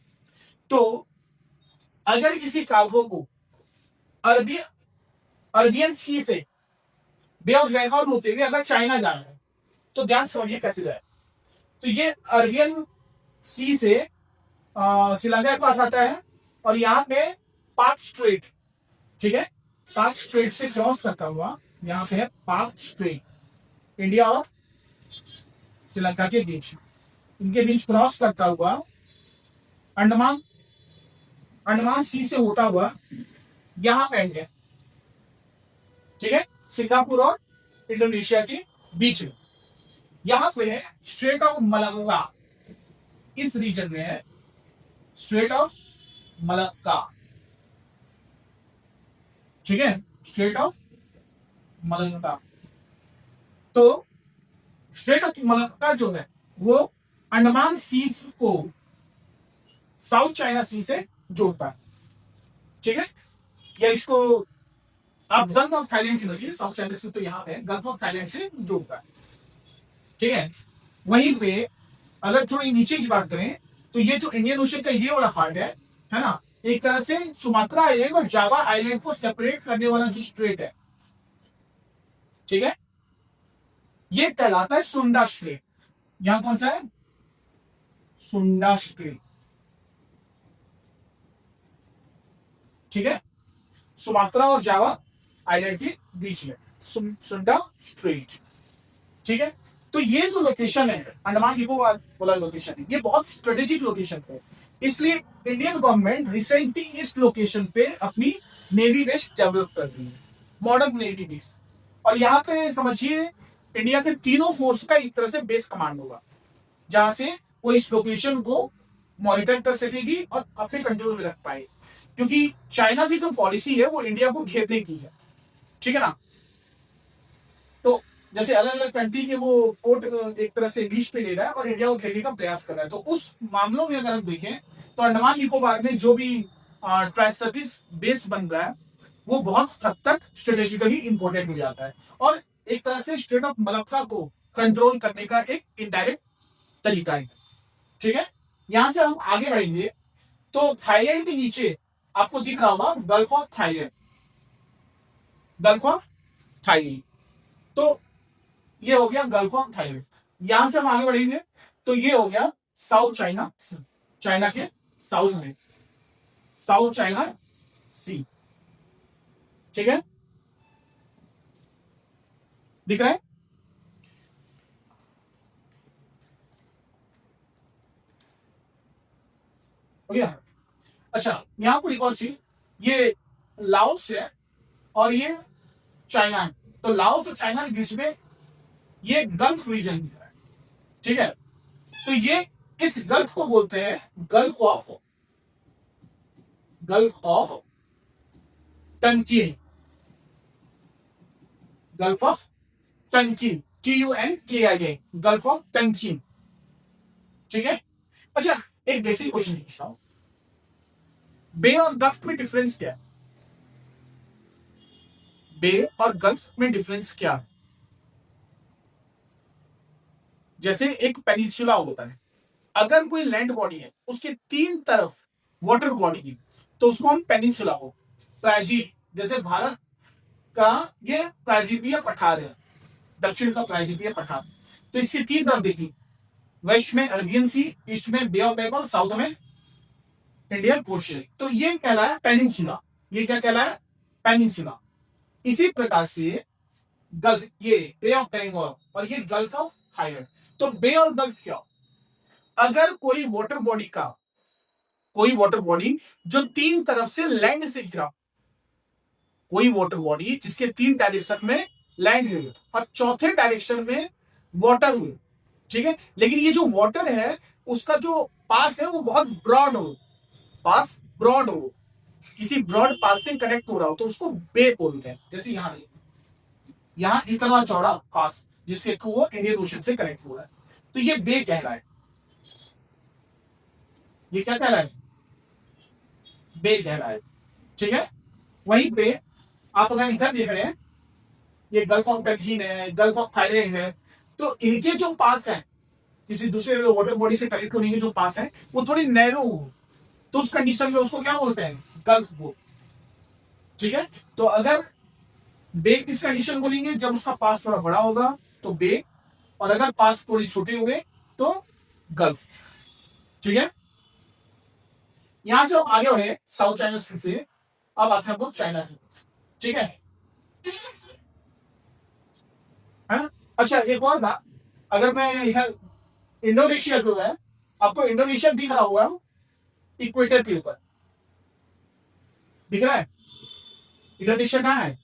तो अगर किसी कार्गो को अरबी अरबियन सी से बे ऑफ बंगाल होते हुए अगर चाइना जाना है तो ध्यान समझिए कैसे जाए। तो ये अरबियन सी से श्रीलंका के पास आता है और यहाँ पे पाक स्ट्रेट, ठीक है, पाक स्ट्रेट से क्रॉस करता हुआ यहाँ पे है पाक स्ट्रेट, इंडिया और श्रीलंका के बीच, इनके बीच क्रॉस करता हुआ अंडमान अंडमान सी से होता हुआ यहाँ पे एंड है। ठीक है, सिंगापुर और इंडोनेशिया के बीच में यहां पे है स्ट्रेट ऑफ मलक्का, इस रीजन में है स्ट्रेट ऑफ मलक्का। ठीक है, स्ट्रेट ऑफ मलक्का। तो स्ट्रेट ऑफ मलक्का जो है वो अंडमान सी को साउथ चाइना सी से जोड़ता है। ठीक है, या इसको आप गल्फ ऑफ थाईलैंड से लगिए, साउथ चाइना सी तो यहाँ पे गल्फ ऑफ थाईलैंड से जोड़ता है। ठीक है, वहीं पे अगर थोड़ी नीचे की बात करें तो ये जो इंडियन ओशन का ये वाला पार्ट है ना, एक तरह से सुमात्रा आइलैंड और जावा आइलैंड को सेपरेट करने वाला जो स्ट्रेट है, ठीक है, ये कहलाता है सुंडा स्ट्रेट। यहां कौन सा है, सुंडा स्ट्रेट। ठीक है, सुमात्रा और जावा आइलैंड के बीच में सुंडा स्ट्रेट। ठीक है, तो ये जो लोकेशन है अंडमान निकोबार वाला लोकेशन है, ये बहुत स्ट्रेटेजिक लोकेशन है। इसलिए इंडियन गवर्नमेंट रिसेंटली इस लोकेशन पे अपनी नेवी बेस डेवलप कर रही है, मॉडर्न नेवी बेस। और यहाँ पे समझिए इंडिया के तीनों फोर्स का एक तरह से बेस कमांड होगा, जहां से वो इस लोकेशन को मॉनिटर कर सकेगी और अपने कंट्रोल में रख पाए, क्योंकि चाइना की जो पॉलिसी है वो इंडिया को घेरने की है। ठीक है ना, तो जैसे अलग अलग कंट्री के वो पोर्ट एक तरह से लीज पे ले रहा है और इंडिया को घेरने का प्रयास कर रहा है, तो उस मामलों में अगर हम देखें तो अंडमान निकोबार में जो भी ट्राई सर्विस बेस बन रहा है वो बहुत हद तक स्ट्रेटेजिकली इंपॉर्टेंट हो जाता है और एक तरह से स्टेट ऑफ मलक्का को कंट्रोल करने का एक इनडायरेक्ट तरीका है। ठीक है, यहां से हम आगे बढ़ेंगे तो थाईलैंड के नीचे आपको दिख रहा होगा gulf of Thailand, gulf of Thailand. तो ये हो गया गल्फ ऑफ थाईलैंड। यहां से हम आगे बढ़ेंगे तो ये हो गया साउथ चाइना, चाइना के साउथ में साउथ चाइना सी। ठीक है, दिख रहा है। हो गया। अच्छा, यहां पर एक और चीज, ये लाओस है और ये चाइना है, तो लाओस और चाइना के बीच में ये गल्फ रीजन है। ठीक है, तो ये इस गल्फ को बोलते हैं Gulf of Tonkin, Gulf of Tonkin, TUNKIN, Gulf of Tonkin. ठीक है, अच्छा एक बेसिक क्वेश्चन पूछता हूं, बे और गल्फ में डिफरेंस क्या है, बे और गल्फ में डिफरेंस क्या है। जैसे एक पेनिनसुला होता है, अगर कोई लैंड बॉडी है उसके तीन तरफ वाटर बॉडी की, तो उसको हम पेनिनसुला हो, प्रायद्वीप, जैसे भारत का ये प्रायद्वीपीय पठार है, दक्षिण का प्रायद्वीपीय पठार, तो इसकी तीन तरफ देखी, वेस्ट में अरबियन सी, ईस्ट में बे ऑफ बंगाल, साउथ में इंडियन ओशन, तो ये कहलाया पेनिनसुला। ये क्या कहलाया, पेनिनसुला। इसी प्रकार से गल्फ, ये बे ऑफ बंगाल और ये गल्फ ऑफ थाईलैंड। तो बे और गल्फ क्या, अगर कोई वाटर बॉडी जो तीन तरफ से लैंड से घिरा, कोई वाटर बॉडी जिसके 3 डायरेक्शन में लैंड हुई और चौथे डायरेक्शन में वाटर हुई, ठीक है। लेकिन ये जो वाटर है उसका जो पास है वो बहुत ब्रॉड हो, पास ब्रॉड हो, किसी ब्रॉड पास से कनेक्ट हो रहा हो तो उसको बे बोलते हैं। जैसे यहाँ इतना चौड़ा पास जिसके थ्रू वो इंडियन ओशन से कनेक्ट हो रहा है, तो ये बे कह रहा है। ये क्या कह रहा है? बे कह रहा है, ठीक है। वहीं पे आप अगर इधर देख रहे हैं, ये गल्फ ऑफ बेल्जियम है, गल्फ ऑफ थाईलैंड है, तो इनके जो पास है किसी दूसरे वाटर बॉडी से कनेक्ट होने के जो पास है वो थोड़ी नैरो हो, तो उस कंडीशन में उसको क्या बोलते हैं? गल्फ बोल, ठीक है। तो अगर बे किस कंडीशन बोलेंगे? जब उसका पास थोड़ा बड़ा होगा तो बे, और अगर पास थोड़ी छोटे हो गए तो गल्फ, ठीक है। यहां से हम आगे बढ़े साउथ चाइना सी से, अब आते हैं हम लोग चाइना की, ठीक है। अच्छा एक और बात, अगर मैं इधर इंडोनेशिया जो है, आपको इंडोनेशिया दिख रहा होगा इक्वेटर के ऊपर, दिख रहा है? इंडोनेशिया कहाँ है?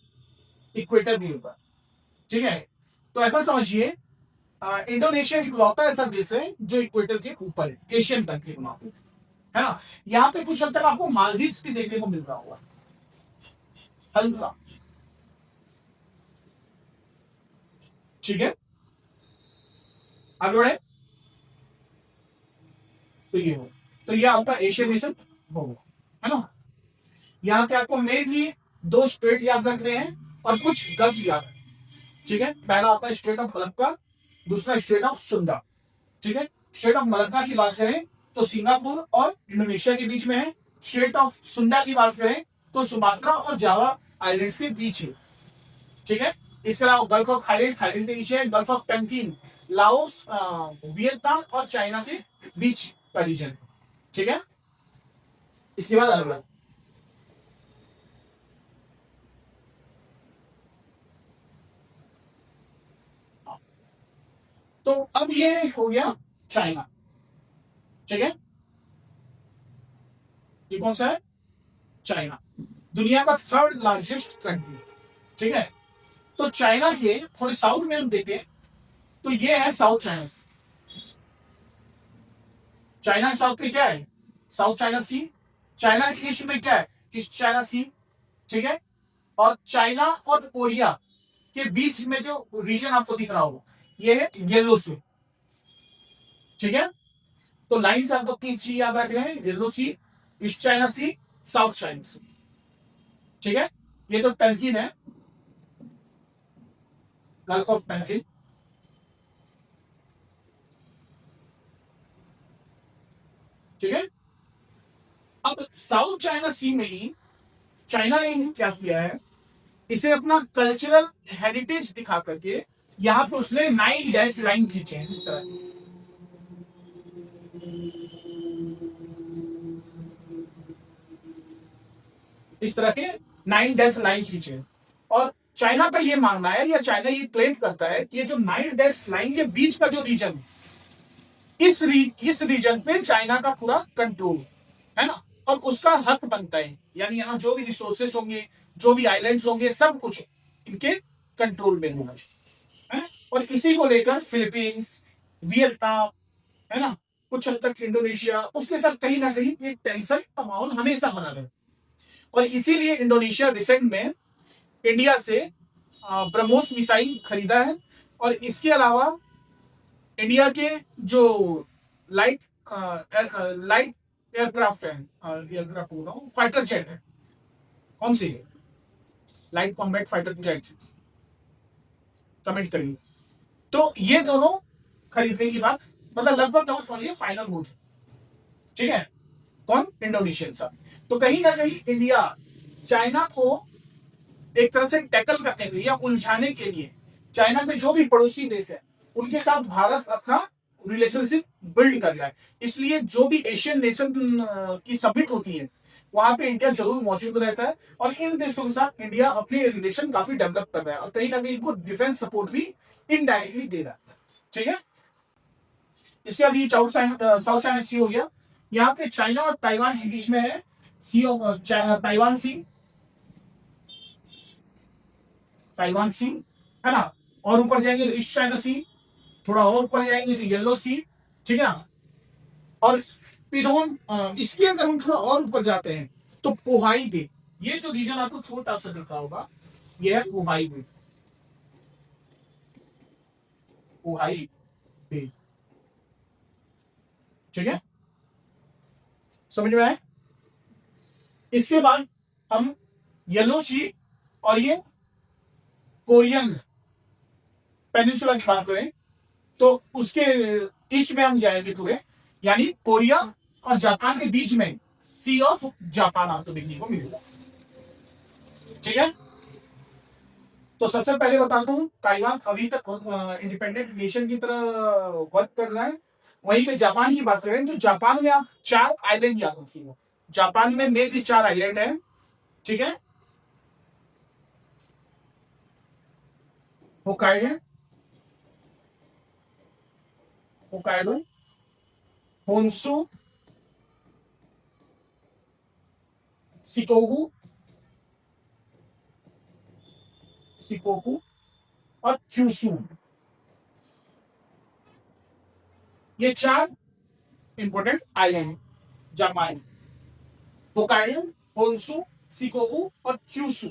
इक्वेटर के ऊपर, ठीक है। तो ऐसा समझिए इंडोनेशिया इकलौता ऐसा देश है जो इक्वेटर के ऊपर है, एशियन कंट्री है ना। यहाँ पे कुछ हद तक आपको मालदीव्स भी देखने को मिल रहा होगा हल्का, ठीक है। आगे बढ़े, तो ये हो, तो ये आपका एशियन रीजन होगा, है ना। यहाँ पे आपको मेनली 2 स्टेट याद रख रहे हैं और कुछ गल्फ याद है, ठीक है। पहला आता है स्टेट ऑफ मलक्का, दूसरा स्टेट ऑफ सुंदा, ठीक है। स्टेट ऑफ मलक्का की बात करें तो सिंगापुर और इंडोनेशिया के बीच में है। स्टेट ऑफ सुंदा की बात करें तो सुमात्रा और जावा आइलैंड्स के बीच है, ठीक है। इसके अलावा गल्फ ऑफ थाईलैंड, थाईलैंड के बीच है। गल्फ ऑफ टंकीन, लाओस, वियतनाम और चाइना के बीच का रीजन, ठीक है। इसके बाद अगला, तो अब ये हो गया चाइना, ठीक है। ये कौन सा है? चाइना, दुनिया का 3rd लार्जेस्ट कंट्री, ठीक है। तो चाइना के थोड़े साउथ में हम देखें तो ये है साउथ चाइना सी। चाइना के साउथ में क्या है? साउथ चाइना सी। चाइना के ईस्ट में क्या है? ईस्ट चाइना सी, ठीक है। और चाइना और कोरिया के बीच में जो रीजन आपको दिख रहा होगा ये है येलो सी, ठीक है। तो लाइन से आपको 3 सी याद रख रहे हैं, येलो सी, east China sea, south China सी, ठीक है। ये तो टर्की है, गल्फ ऑफ टर्की, ठीक है। अब साउथ चाइना सी में ही चाइना ने क्या किया है, इसे अपना कल्चरल हेरिटेज दिखा करके यहां पे उसने 9 डैश लाइन खींचे हैं, इस तरह के 9 डैश लाइन खींचे। और चाइना का ये मानना है या चाइना ये क्लेम करता है कि ये जो 9 डैश लाइन के बीच का जो रीजन, इस रीजन पे चाइना का पूरा कंट्रोल है ना, और उसका हक बनता है। यानी यहाँ जो भी रिसोर्सेस होंगे, जो भी आइलैंड्स होंगे, सब कुछ इनके कंट्रोल में होना चाहिए, है? और इसी को लेकर फिलीपींस, वियतनाम, है ना, कुछ हद तक इंडोनेशिया, उसके साथ कहीं ना कहीं एक टेंशन का माहौल हमेशा बना रहे। और इसीलिए इंडोनेशिया रिसेंट में इंडिया से ब्रह्मोस मिसाइल खरीदा है। और इसके अलावा इंडिया के जो लाइट एयरक्राफ्ट है, एयरक्राफ्ट बोल रहा हूँ, फाइटर जेट है, कौन सी है? Light combat fighter jet, comment करिए। तो ये दोनों खरीदने की बात मतलब लगभग लगभग समझिए फाइनल हो चुकी, ठीक है। कौन? इंडोनेशियन साहब। तो कहीं ना कहीं इंडिया चाइना को एक तरह से टैकल करने के लिए या उलझाने के लिए चाइना के जो भी पड़ोसी देश है उनके साथ भारत अपना रिलेशनशिप बिल्ड कर रहा है। इसलिए जो भी एशियन नेशन की समिट होती है वहां पे इंडिया जरूर मौजूद रहता है और इन देशों के साथ इंडिया अपने रिलेशन काफी डेवलप कर रहा है और कहीं ना कहीं इनको डिफेंस सपोर्ट भी इनडायरेक्टली दे रहा है, ठीक है। इसके बाद ये साउथ चाइना सी हो गया। यहाँ पे चाइना और ताइवान के बीच में है सी ऑफ ताइवान सी, ताइवान सी, है ना। और ऊपर जाएंगे तो ईस्ट चाइना सी, थोड़ा और ऊपर जाएंगे तो येलो सी, ठीक है ना। और फिर हम इसके अंदर हम थोड़ा और ऊपर जाते हैं तो पोहाई बे, ये जो रीजन आपको छोटा सा दिखा होगा, ये है पोहाई बे, पोहाई बे, ठीक है, समझ में आए। इसके बाद हम येलो सी और ये कोरियन पेनिनसुला की बात करें तो उसके ईस्ट में हम जाएंगे थोड़े, यानी कोरिया और जापान के बीच में सी ऑफ जापान आपको देखने को मिलेगा, ठीक है। तो सबसे पहले बताता हूं, ताइवान अभी तक इंडिपेंडेंट नेशन की तरह वर्क कर रहा है। वहीं पे जापान की बात करें तो जापान में आप 4 आइलैंड याद रखिएगा। जापान में मेनली 4 आइलैंड है, ठीक है। Hokkaido, Hokkaido, Honshu, Shikoku, Shikoku और क्यूशू, ये 4 important island Japan, Hokkaido, Honshu, Shikoku और क्यूशू।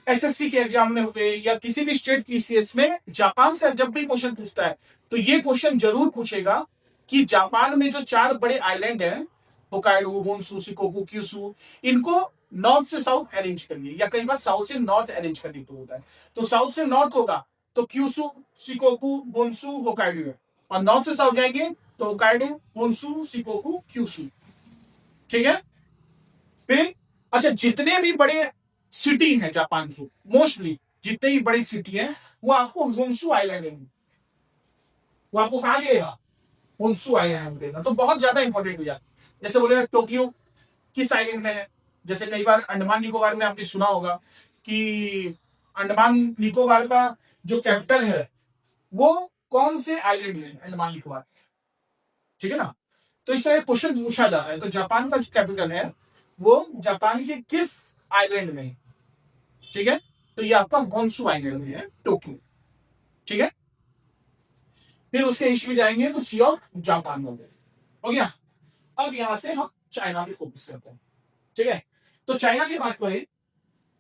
एसएससी के एग्जाम में हुए या किसी भी स्टेट की सीएस में जापान से जब भी क्वेश्चन पूछता है तो ये क्वेश्चन जरूर पूछेगा कि जापान में जो 4 बड़े आइलैंड हैं, होकाइडो, होन्शु, शिकोकू, क्यूशू, इनको नॉर्थ से साउथ अरेंज करिए, या कई बार साउथ से नॉर्थ अरेंज करने को होता है। तो साउथ से नॉर्थ होगा तो क्यूशू, शिकोकू, होन्शु, होकाइडो है, और नॉर्थ से साउथ जाएंगे तो होकाइडो, होन्शु, शिकोकू, क्यूशू, ठीक है। फिर अच्छा, जितने भी बड़े सिटी है जापान की, मोस्टली जितने भी बड़ी सिटी है वो आपको होन्शु आइलैंड में, वो आपको कहा गया होन्शु आइलैंड में देगा, तो बहुत ज्यादा इंपॉर्टेंट हो जाता है। जैसे बोले टोक्यो किस आइलैंड में है, जैसे कई बार अंडमान निकोबार में आपने सुना होगा कि अंडमान निकोबार का जो कैपिटल है वो कौन से आइलैंड में है, अंडमान निकोबार, ठीक है ना। तो इस तरह क्वेश्चन पूछा जा रहा है, तो जापान का जो कैपिटल है वो जापान के किस आइलैंड में, ठीक है। तो ये आपका होन्शु आइलैंड में है, टोक्यो, ठीक है। फिर उसके ईस्ट में जाएंगे तो सी ऑफ जापान हो गया। अब यहां से हम चाइना पे फोकस करते हैं, ठीक है। तो चाइना की बात करें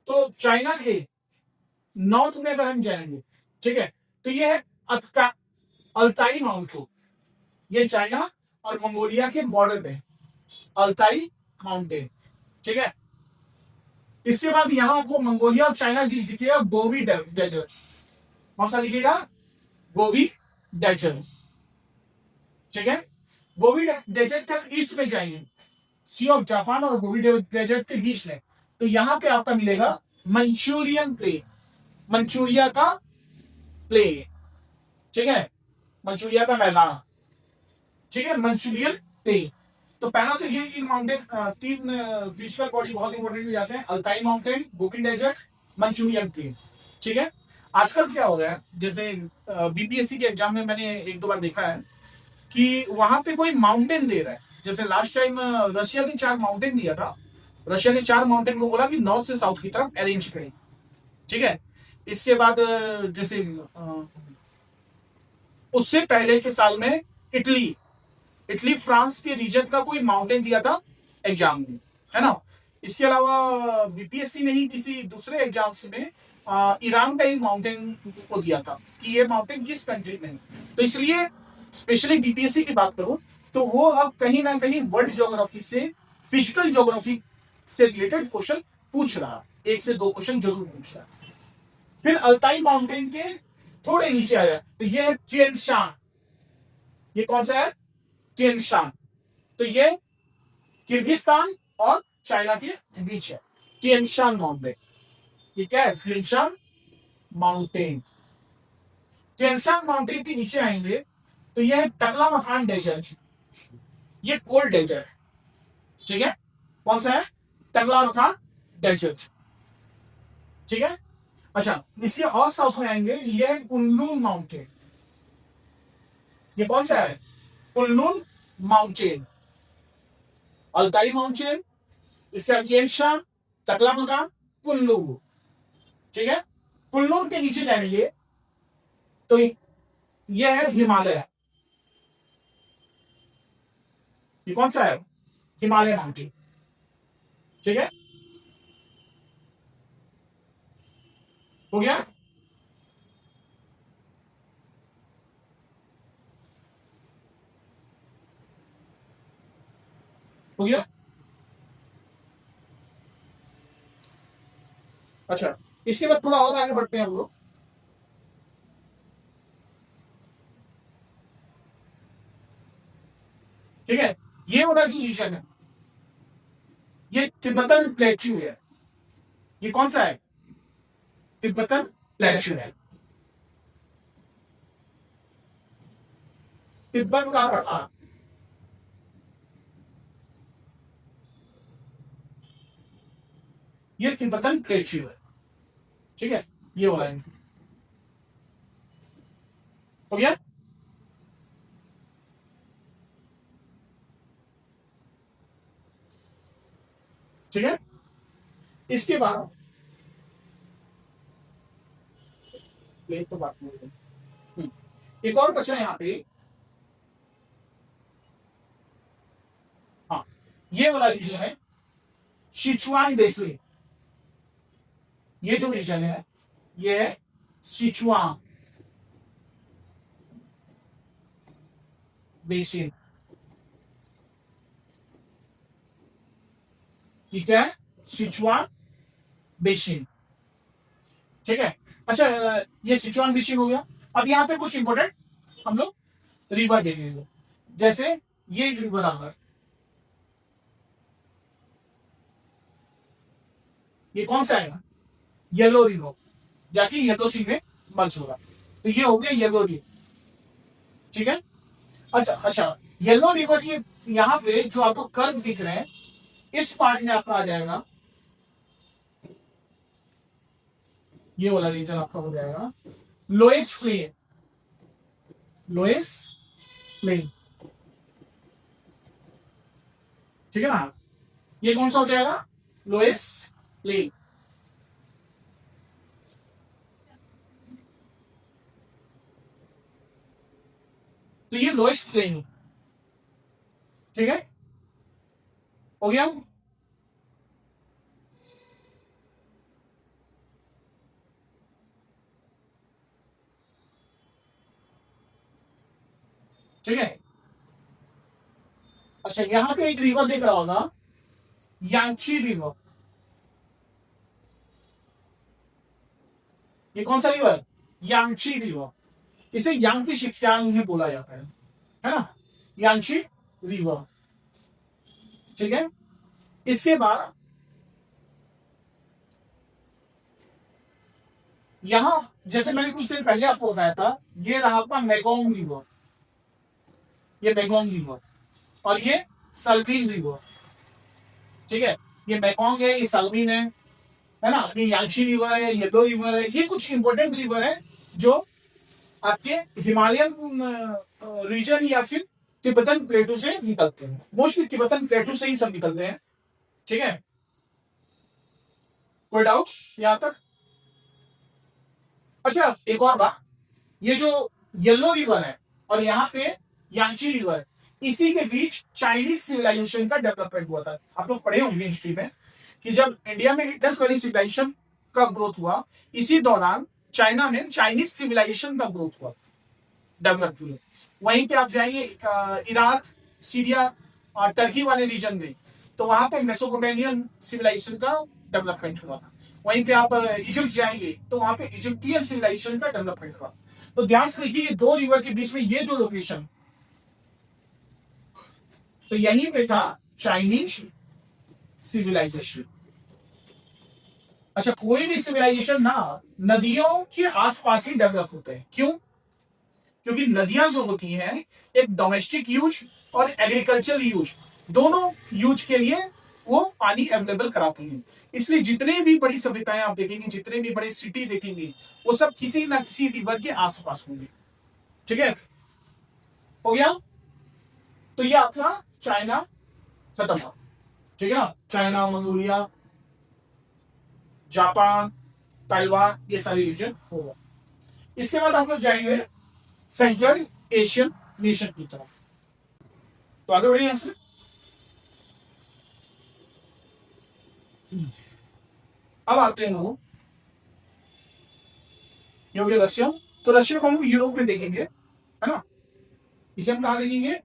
तो चाइना के नॉर्थ में अगर हम जाएंगे, ठीक है, तो ये है अतका अल्ताई माउंटेन, ये चाइना और मंगोलिया के बॉर्डर पे अल्ताई माउंटेन, ठीक है। इसके बाद यहां आपको मंगोलिया और चाइना की दिखेगा गोबी डेजर्ट, कौन सा दिखेगा, गोबी डेजर्ट, ठीक है। गोबी डेजर्ट के ईस्ट में जाएंगे, सी ऑफ जापान और गोबी डेजर्ट के बीच में, तो यहां पे आपका मिलेगा मंचूरियन प्लेन, मंचूरिया का प्लेन, ठीक है, मंचूरिया का मैदान, ठीक है, मंचूरियन प्लेन। तो पहला तो ये 3 माउंटेन, 3 फिजिकल बॉडी बहुत इंपॉर्टेंट हो जाते हैं, Altai mountain, Gobi desert, Manchurian plain, ठीक है। आजकल क्या हो रहा है, जैसे बीपीएससी के एग्जाम में मैंने 1-2 बार देखा है कि वहां पे कोई माउंटेन दे रहा है, जैसे लास्ट टाइम रशिया ने 4 माउंटेन दिया था, रशिया ने 4 माउंटेन को बोला कि नॉर्थ से साउथ की तरफ अरेंज करें, ठीक है। इसके बाद जैसे उससे पहले के साल में इटली, इटली फ्रांस के रीजन का कोई माउंटेन दिया था एग्जाम में, है ना। इसके अलावा बीपीएससी ने ही किसी दूसरे एग्जाम्स में ईरान का एक माउंटेन को दिया था कि ये माउंटेन किस कंट्री में है। तो इसलिए स्पेशली बीपीएससी की बात करो तो वो अब कहीं ना कहीं वर्ल्ड ज्योग्राफी से, फिजिकल ज्योग्राफी से रिलेटेड क्वेश्चन पूछ रहा, 1 से 2 क्वेश्चन जरूर पूछ रहा। फिर अल्ताई माउंटेन के थोड़े नीचे आया तो ये है तिएनशान, ये कौन सा है, तिएनशान, तो ये किर्गिस्तान और चाइना के बीच है, तिएनशान माउंटेन, ये क्या है, तिएनशान माउंटेन। तिएनशान माउंटेन के नीचे आएंगे तो ये है टकलामकान डेजर्ट, ये कोल्ड डेजर्ट, ठीक है, कौन सा है, टकलामकान डेजर्ट, ठीक है। अच्छा, इसके और साउथ में आएंगे, ये है कुनलुन माउंटेन, ये कौन सा है, कुनलुन माउंटेन, अल्ताई माउंटेन, इसके बाद तिएनशान, टकलामकान, कुनलुन, ठीक है। कुल्लू के नीचे जाएंगे तो ये है हिमालय। ये कौन सा है? हिमालय माउंटेन। ठीक है, हो गया। हो गया। अच्छा, इसके बाद थोड़ा और आगे बढ़ते हैं हम लोग। ठीक है, ये वाला जो रीजन है ये तिब्बतन प्लेट्यू है। ये कौन सा है? तिब्बतन प्लेट्यू है। तिब्बत का पठार, ये तिब्बतन प्लेट्यू है। ठीक है, ये वाला आंसर हो गया। ठीक है, इसके बाद प्लेट तो बात नहीं है। एक और बचा है यहाँ पे। हाँ, ये वाला रीजन है सिचुआन बेसिन। ये जो रीजन है ये है सिचुआन बेसिन। ठीक है, सिचुआन बेसिन। ठीक है, अच्छा, ये सिचुआन बेसिन हो गया। अब यहाँ पे कुछ इंपोर्टेंट हम लोग रिवर देखेंगे। जैसे ये रिवर आ गया, ये कौन सा है? येलो रिवर, जाके येलो सी में मर्ज होगा। तो ये हो गया येलो रिवर। ठीक है, अच्छा अच्छा, येलो रिवर ये यहाँ पे जो आपको कर्व दिख रहे हैं इस पार्ट में आपका आ जाएगा, ये वाला रीजन आपका हो जाएगा लोएस्ट प्लेन। लोएस्ट प्लेन, ठीक है ना? ये कौन सा हो जाएगा? Lowest plain. तो ये लोएस्ट प्लेन, ठीक है, हो गया। ठीक है, अच्छा, यहां पे एक रिवर दिख रहा होगा, यांची रिवर। ये कौन सा रिवर? यांची रिवर। इसे यांग की शिक्षांग में बोला जाता है ना? यांची रिवर। ठीक है, इसके बाद यहां जैसे मैंने कुछ देर पहले आपको बताया था, ये रहा आपका मेगोंग रिवर। ये मेगोंग रिवर और ये सल्फीन रिवर। ठीक है, ये मेकोंग है, ये सल्फीन है ना? ये यांशी रिवर है, ये दो रिवर है। ये कुछ इंपोर्टेंट रिवर है जो आपके हिमालयन रीजन या फिर तिब्बतन प्लेटू से निकलते हैं। मोस्टली तिब्बतन प्लेटू से ही सब निकलते हैं। ठीक है, कोई डाउट यहां तक? अच्छा, एक और बात, ये जो येलो रिवर है और यहाँ पे यांची रिवर, इसी के बीच चाइनीज सिविलाइजेशन का डेवलपमेंट हुआ था। आप लोग पढ़े होंगे हिस्ट्री में कि जब इंडिया में इंडस वैली सिविलाइजेशन का ग्रोथ हुआ, इसी दौरान चाइना में चाइनीज सिविलाइजेशन का ग्रोथ हुआ, डेवलप हुए। वहीं पे आप जाएंगे इराक, सीरिया और टर्की वाले रीजन में, तो वहां पे मेसोपोटामियन सिविलाइजेशन का डेवलपमेंट हुआ था। वहीं पे आप इजिप्ट जाएंगे तो वहां पे इजिप्टियन सिविलाइजेशन का डेवलपमेंट हुआ। तो ध्यान से देखिए, ये दो रिवर के बीच में ये जो लोकेशन, तो यहीं पे था चाइनीज सिविलाइजेशन। अच्छा, कोई भी सिविलाइजेशन ना नदियों के आसपास ही डेवलप होते हैं। क्यों? क्योंकि नदियां जो होती हैं एक डोमेस्टिक यूज और एग्रीकल्चरल यूज, दोनों यूज के लिए वो पानी अवेलेबल कराती हैं। इसलिए जितने भी बड़ी सभ्यताएं आप देखेंगे, जितने भी बड़े सिटी देखेंगे, वो सब किसी ना किसी रिवर के आसपास होंगे। ठीक है, हो गया। तो ये आपका चाइना खत्म हुआ। ठीक है ना? चाइना, मंगोलिया, जापान, ताइवान, ये सारी रीजन होगा। इसके बाद हम लोग जाएंगे सेंट्रल एशियन नेशन की तरफ। तो आगे बढ़िए यहां से। अब आते हैं लोग, ये हो गया रशिया। तो रशिया को हम यूरोप में देखेंगे, है ना। इसे हम कहा देखेंगे,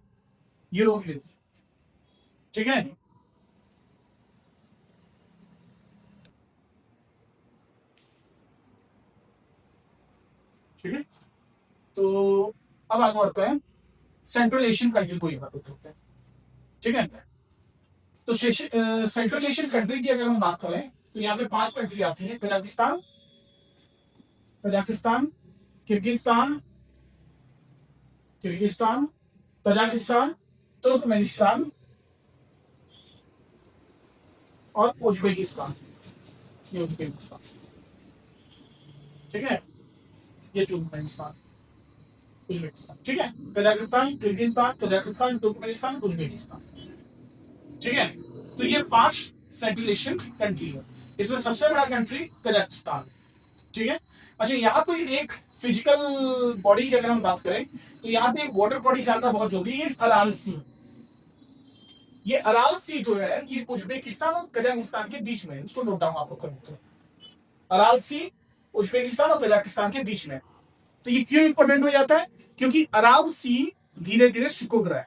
यूरोप में। ठीक है, ठीक है। तो अब आगे बढ़ते हैं, सेंट्रल एशियन कंट्री को बात करते हैं। ठीक है, तो सेंट्रल एशियन कंट्री की अगर हम बात करें तो यहाँ पे 5 कंट्री आती है। Kazakhstan, Kazakhstan, Kyrgyzstan, Kyrgyzstan, Tajikistan, Turkmenistan और उज्बेकिस्तान। ये उज्बेकिस्तान, ठीक है, ये तुर्कमेनिस्तान, उज्बेकिस्तान। ठीक है, Kazakhstan, Kyrgyzstan, Tajikistan, Turkmenistan, Uzbekistan. ठीक है, तो ये 5 सेंट्रल एशियन कंट्री है। इसमें सबसे बड़ा कंट्री कजाकिस्तान। ठीक है, अच्छा यहाँ पे एक फिजिकल बॉडी की अगर हम बात करें तो यहाँ पे एक वाटर बॉडी जानना बहुत जरूरी है, अराल सी। ये अराल सी जो है ये उज्बेकिस्तान और कजाकिस्तान के बीच में, इसको नोट डाउन आपको करना है। अराल सी उज्बेकिस्तान और कजाकिस्तान के बीच में। तो ये क्यों इंपॉर्टेंट हो जाता है? क्योंकि अराल सी धीरे धीरे सिकुड़ रहा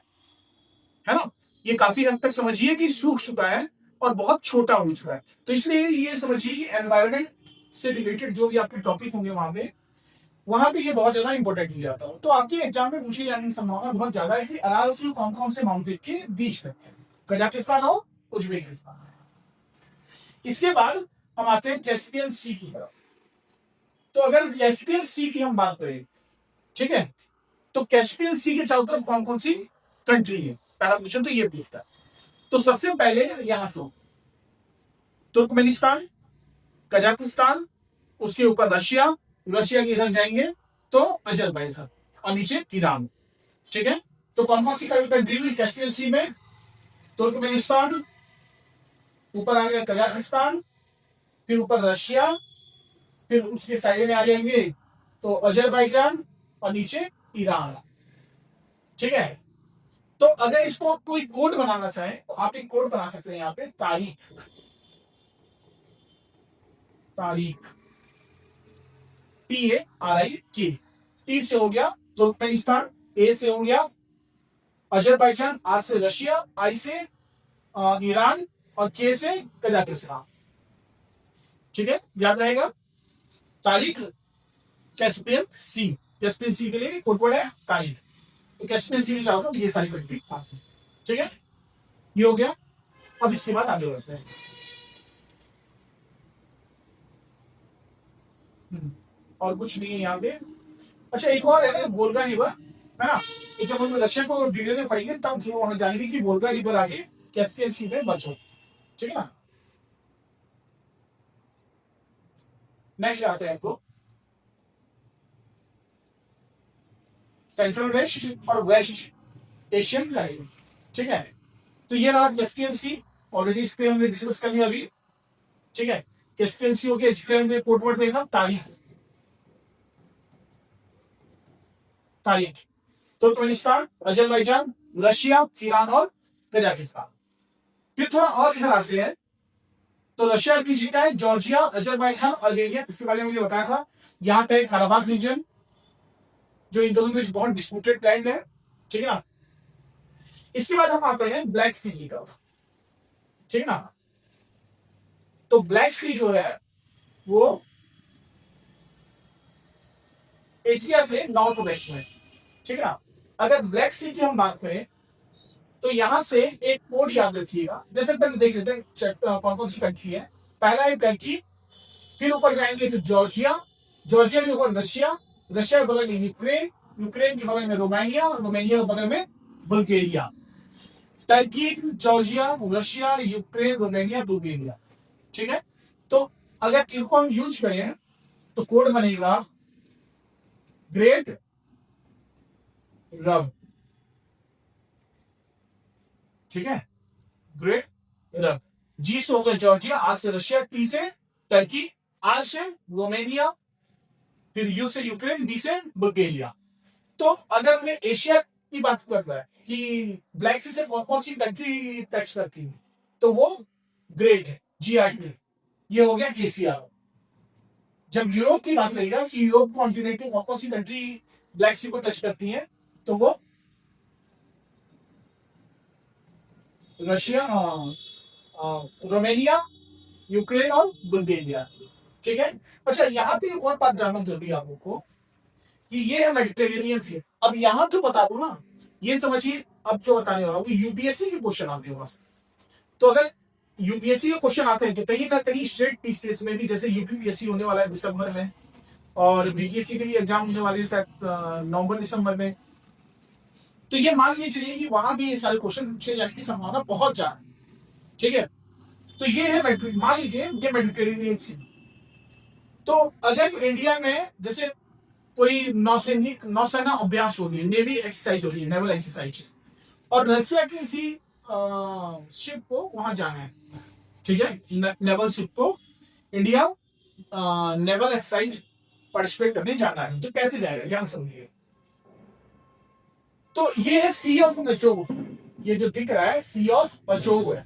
है ना। ये काफी हद तक समझिए कि सूख चुका है और बहुत छोटा हो चुका है। तो इसलिए ये समझिए कि एनवायरमेंट से रिलेटेड जो भी आपके टॉपिक होंगे वहां पे ये बहुत ज्यादा इंपॉर्टेंट लिया जाता है। तो आपके एग्जाम में पूछे जाने की संभावना बहुत ज्यादा है कि अराल सी कौन कौन से माउंटेन के बीच में है, कजाकिस्तान और उज्बेकिस्तान। इसके बाद हम आते हैं कैस्पियन सी की तरफ। तो अगर कैस्पियन सी की हम बात करें, ठीक है, तो कैस्पियन सी के चारों तरफ कौन कौन सी कंट्री है, पहला क्वेश्चन तो ये पूछता है। तो सबसे पहले यहां से तुर्कमेनिस्तान, कजाकिस्तान, उसके ऊपर रशिया, रशिया की इधर जाएंगे तो अजरबैजान और नीचे ईरान। ठीक है, तो कौन कौन सी कंट्री हुई कैस्पियन सी में? तुर्कमेनिस्तान, ऊपर आ गया कजाकिस्तान, फिर ऊपर रशिया, फिर उसके साइड में आ जाएंगे तो अजरबैजान और नीचे ईरान। ठीक है, तो अगर इसको कोई कोड बनाना चाहे तो आप एक कोड बना सकते हैं यहाँ पे, तारीख, तारीख, TARIK। टी से हो गया तुर्कमेनिस्तान, ए से हो गया अजरबैजान, आर से रशिया, आई से ईरान और के से कजाकिस्तान। ठीक है, याद रहेगा। तारीख कैस्पियन सी, कैस्पियन सी के लिए कोड है तारीख। तो कैस्पियन सी चाहो तो ये सारी कंट्री आती है। ठीक है, ये हो गया। अब इसके बाद आगे बढ़ते हैं। और कुछ नहीं है यहाँ पे। अच्छा एक और है वोल्गा रिवर, है ना। जब हम रशिया को डिटेल में पढ़ेंगे तब वहां जानेंगे कि वोल्गा रिवर आगे कैस्पियन सी में बचो। ठीक है ना। नेक्स्ट आते हैं आपको सेंट्रल वेस्ट और वेस्ट एशियन लाइन। ठीक है, तो ये रहा कैस्पियन सी, ऑलरेडी इस पे हमने डिस्कस कर लिया अभी। ठीक है, कैस्पियन सी हो गया, इसके हमने कोड वर्ड देखा तारीख, तारीख, तुर्कमेनिस्तान, अजरबैजान, रशिया, ईरान और कजाकिस्तान। फिर थोड़ा और इधर आते हैं तो रशिया की जीता है जॉर्जिया, अजरबैजान, अर्मेनिया। इसके बारे में मुझे बताया था। यहाँ पे काराबाख रीजन जो इन दोनों के बीच बहुत डिस्प्यूटेड लैंड है। ठीक है ना। इसके बाद हम आते हैं ब्लैक सी की तरफ। ठीक है ना। तो ब्लैक सी जो है वो एशिया से नॉर्थ वेस्ट में। ठीक है ना। अगर ब्लैक सी की हम बात करें तो यहां से एक कोड याद रखिएगा। जैसे पहले देख लेते हैं कौन कौन सी कंट्री है। पहला है टर्की, फिर ऊपर जाएंगे तो जॉर्जिया, जॉर्जिया के ऊपर रशिया, रशिया के बगल में यूक्रेन, यूक्रेन के बगल में रोमानिया, रोमानिया के बगल में Bulgaria. Turkey, Georgia, Russia, Ukraine, Romania, Bulgaria. ठीक है, तो अगर इनको हम यूज करें तो कोड बनेगा ग्रेट रब। ठीक है, ग्रेट रब। जी से होगा जॉर्जिया, आर से रशिया, टी से टर्की, आर से रोमेनिया, फिर यू से यूक्रेन, बी से बुल्गारिया। तो अगर हमें एशिया की बात कर रहा है कि ब्लैक सी से कौन कौन सी कंट्री टच करती है, तो वो ग्रेट है, GRT। ये हो गया एशिया। जब यूरोप की बात करेगा कि यूरोप कॉन्टिनेंट में कौन कौन सी कंट्री ब्लैक सी को टच करती है, तो वो रशिया, रोमेनिया, यूक्रेन और बुल्गारिया। ठीक है। अच्छा, यहाँ पे एक और बात जानना जरूरी है आप लोग को कि ये है मेडिटेरेनियन सी। अब यहाँ जो बता दू ना, ये समझिए, अब जो बताने वाला हूँ यूपीएससी के क्वेश्चन आते हैं वहां से। तो अगर यूपीएससी के क्वेश्चन आते हैं तो कहीं ना कहीं स्टेट टीसीएस में भी, जैसे यूपीपीएससी होने वाला है दिसंबर में, और बीपीएससी के लिए एग्जाम होने वाले हैं शायद नवंबर दिसंबर में, तो ये मान लीजिए चलिए कि वहां भी ये सारे क्वेश्चन पूछे जाने की संभावना बहुत ज्यादा है। ठीक है। तो ये है मान लीजिए ये मेडिटेरेनियन सी। तो अगर इंडिया में जैसे कोई नौसैनिक नौसेना अभ्यास हो रही है, नेवी एक्सरसाइज हो रही है, नेवल एक्सरसाइज, और रशिया की किसी शिप को वहां जाना है, ठीक है, नेवल शिप को इंडिया नेवल एक्सरसाइज पार्टिसिपेट करने जाना है, तो कैसे जाएगा, ध्यान समझिए। तो ये है सी ऑफ अजोव, ये जो दिख रहा है सी ऑफ अजोव है।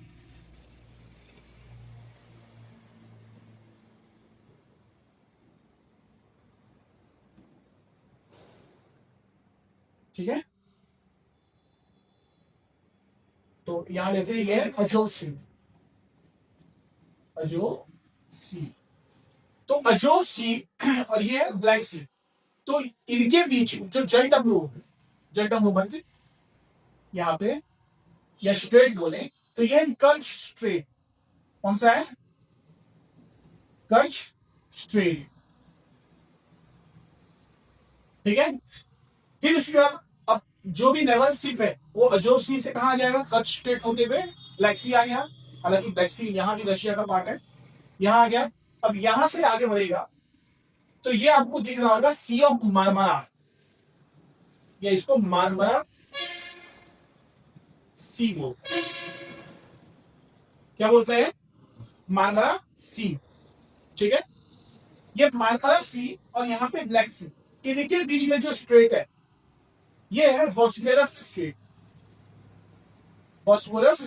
ठीक है। तो यहां लेते हैं ये अजोव सी, अजोव सी। तो अजोव सी और ये है ब्लैक सी। तो इनके बीच जो जेडब्ल्यू बनते यहाँ पे, या स्ट्रेट बोले तो ये कर्च स्ट्रेट। कौन सा है? कर्च स्ट्रेट। ठीक है। फिर उसके बाद अब जो भी नेवल शिप है वो अजोव सी से कहा जाएगा, कर्च स्ट्रेट होते हुए ब्लैक सी आ गया। हालांकि ब्लैक सी यहाँ भी रशिया का पार्ट है, यहाँ आ गया। अब यहां से आगे बढ़ेगा तो ये आपको दिख रहा होगा सी ऑफ मारमरा, या इसको मारमरा सी बोलते हैं। क्या बोलते हैं? मारमरा सी। ठीक है। ये मारमरा सी और यहाँ पे ब्लैक सी, इनके बीच में जो स्ट्रेट है ये है बॉस्फोरस स्ट्रेट। Bosphorus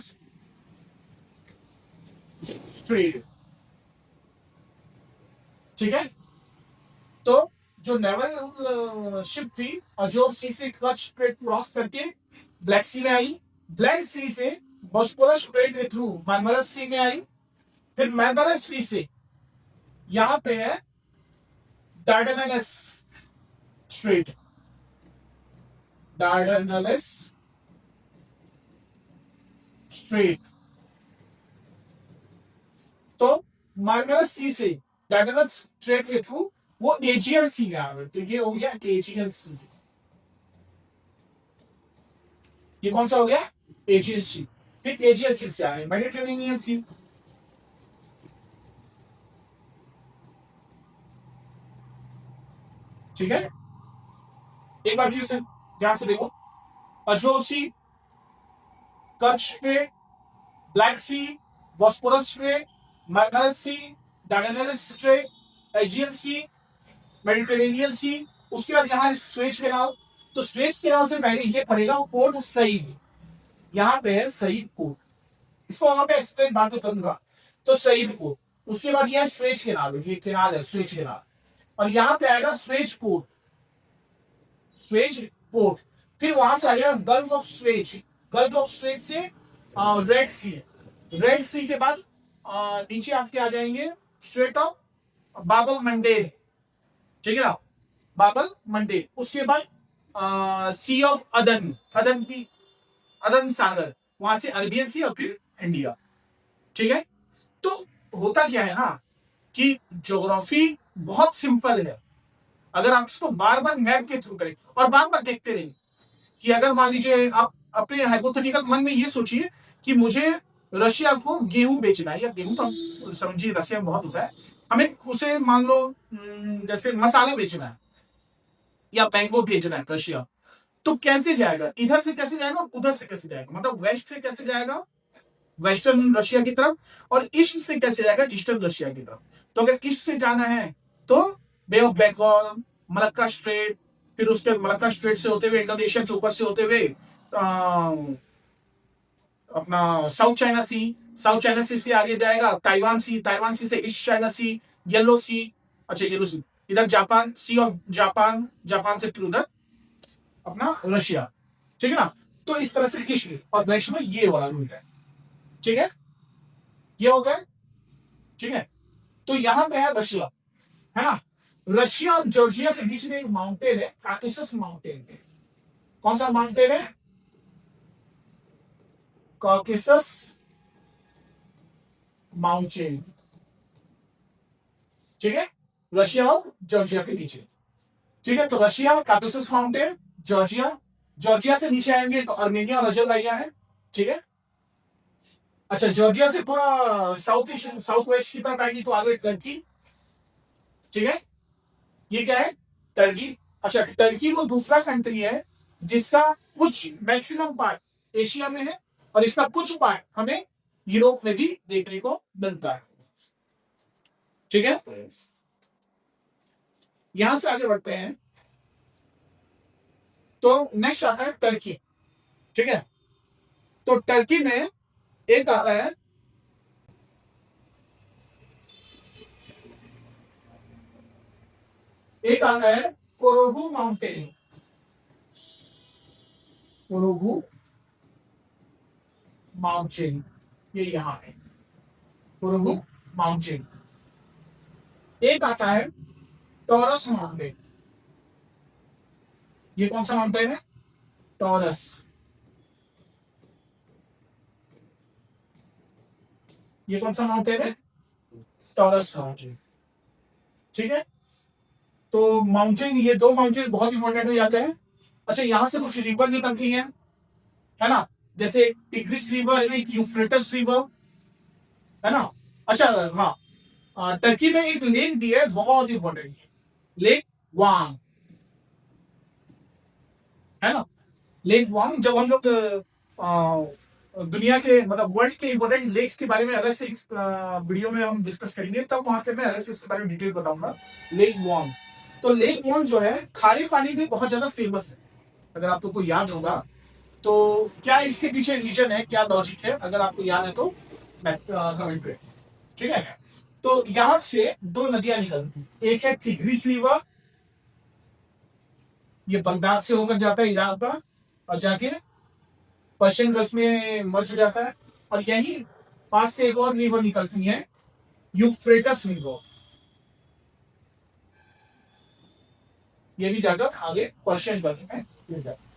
straight. ठीक है। तो जो नेवल शिप थी अजोव सी से कर्च स्ट्रेट क्रॉस करके ब्लैक सी में आई, ब्लैक सी से बॉस्फोरस स्ट्रेट के थ्रू मार्मरस सी में आई, फिर मार्मरस सी से यहां पे है डार्डेनल्स स्ट्रेट, डार्डेनल्स स्ट्रेट। तो मार्मरस सी से डार्डेनल्स स्ट्रेट के थ्रू वो एजियन सी आ गए, तो ये हो गया एजियन सी। ये कौन सा हो गया? एजियन सी। फिर एजियन सी से आए मेडिटेरेनियन सी। ठीक है। एक बार फिर से ध्यान से देखो, अजोव सी, कर्च स्ट्रेट, ब्लैक सी, बॉस्फोरस स्ट्रेट, मार्मरस सी, डार्डेनल्स स्ट्रेट, एजियन सी, मेडिटेरेनियन सी। उसके बाद यहाँ स्वेज कैनाल। तो स्वेज कैनाल से पहले ये पड़ेगा पोर्ट सईद, यहाँ पे है सईद पोर्ट, इसको वहां पे एक्सप्लेन बात करूंगा। तो सईद पोर्ट, उसके बाद यह स्वेज कैनाल, ये कैनाल है स्वेज कैनाल, और यहाँ पे आएगा स्वेज पोर्ट, स्वेज पोर्ट। फिर वहां से आ जाएगा gulf of Suez, Gulf of Suez से रेड सी, रेड सी के बाद नीचे आपके आ जाएंगे स्ट्रेट ऑफ बाबल मंडेर। ठीक है ना, बाबल मंडेर। उसके बाद सी ऑफ अदन, अदन की, अदन सागर, वहां से अरबियन सी और फिर इंडिया। ठीक है। तो होता क्या है ना कि ज्योग्राफी बहुत सिंपल है, अगर आप इसको बार बार मैप के थ्रू करें और बार बार देखते रहें कि अगर मान लीजिए आप अपने हाइपोथेटिकल मन में ये सोचिए कि मुझे रशिया को गेहूं बेचना है, या गेहूं तो समझिए रशिया में बहुत होता है, हमें उसे मान लो जैसे मसाला बेचना है या मैंगो भेजना है रशिया, तो कैसे जाएगा? इधर से कैसे जाएगा, उधर से कैसे जाएगा, मतलब वेस्ट से कैसे जाएगा, वेस्टर्न रशिया की तरफ, और ईस्ट से कैसे जाएगा, ईस्टर्न रशिया की तरफ। तो अगर ईस्ट से जाना है तो बे ऑफ बंगाल, मलक्का स्ट्रेट, फिर उसके मलक्का स्ट्रेट से होते हुए इंडोनेशिया के ऊपर से होते हुए अपना south China sea, south China sea से आगे जाएगा ताइवान सी, ताइवान सी से east China sea, yellow sea, अच्छा येलो सी, इधर Japan sea of Japan, Japan से फिर उधर अपना रशिया, ठीक है ना। तो इस तरह से ईस्ट और वेस्ट में ये वाला रूट है, ठीक है, ये हो गया, ठीक है। तो यहां पे है रशिया, है ना। रशिया और जॉर्जिया के बीच में एक माउंटेन है, काकेशस माउंटेन है। कौन सा माउंटेन है, कॉकेसस माउंटेन, ठीक है, रशिया और जॉर्जिया के नीचे, ठीक है। तो Russia, Caucasus mountain, Georgia, Georgia से नीचे आएंगे तो अर्मेनिया और अजरबैजान है, ठीक है। अच्छा, जॉर्जिया से थोड़ा साउथ ईस्ट साउथ वेस्ट की तरफ आएगी तो आगे टर्की, ठीक है। ये क्या है, टर्की। अच्छा, टर्की वो दूसरा कंट्री है जिसका कुछ मैक्सिमम पार्ट एशिया में है और इसका कुछ पार्ट हमें यूरोप में भी देखने को मिलता है, ठीक है। यहां से आगे बढ़ते हैं तो नेक्स्ट आता है टर्की, ठीक है। तो टर्की में एक आता है, एक आता है कोरोगु माउंटेन, कोरोगु माउंटेन, ये यहां है कोरोगु माउंटेन। एक आता है टॉरस माउंटेन, ये कौन सा माउंटेन है, टॉरस, ये कौन सा माउंटेन है, टॉरस माउंटेन, ठीक है। तो माउंटेन, ये दो माउंटेन बहुत इंपॉर्टेंट हो जाते हैं। अच्छा, यहां से कुछ रिवर निकलती है ना, जैसे टिग्रिस रिवर, एक यूफ्रेटस रिवर, है ना। अच्छा हाँ, टर्की में एक लेक भी है बहुत इंपॉर्टेंट, लेक वांग, है ना। लेक वांग, जब हम लोग दुनिया के मतलब वर्ल्ड के इंपॉर्टेंट लेक्स के बारे में अलग से इस वीडियो में हम डिस्कस करेंगे, तब वहां पे मैं अलग से इसके बारे में डिटेल बताऊंगा। लेक वांग, तो लेक वांग जो है खारे पानी में बहुत ज्यादा फेमस है, अगर आपको कोई याद होगा तो। क्या इसके पीछे रीजन है, क्या लॉजिक है, अगर आपको याद है तो कमेंट पे, ठीक है। तो यहां से दो नदियां निकलती, एक है टिग्रिस रिवर, ये बगदाद से होकर जाता है इराक का और जाके पर्शियन गल्फ में मर्ज हो जाता है, और यही पास से एक और रिवर निकलती है, यूफ्रेटस रिवर, ये भी जाकर आगे पर्शियन गल्फ में मिल जाता है।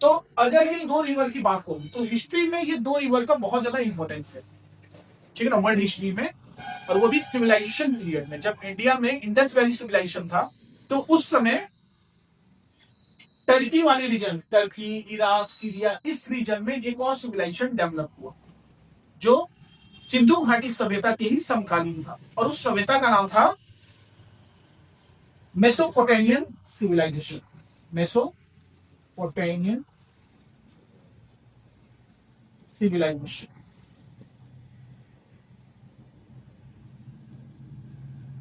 तो अगर इन दो रिवर की बात करूं तो हिस्ट्री में ये दो रिवर का बहुत ज्यादा इंपॉर्टेंस है, ठीक है ना, वर्ल्ड हिस्ट्री में। और वो भी सिविलाइजेशन पीरियड में, जब इंडिया में इंडस वैली सिविलाइजेशन था, तो उस समय टर्की वाले रीजन, टर्की, इराक, सीरिया, इस रीजन में एक और सिविलाइजेशन डेवलप हुआ जो सिंधु घाटी सभ्यता के ही समकालीन था, और उस सभ्यता का नाम था मेसोपोटामियन सिविलाइजेशन, मेसोपोटामियन सिविलाइजेशन,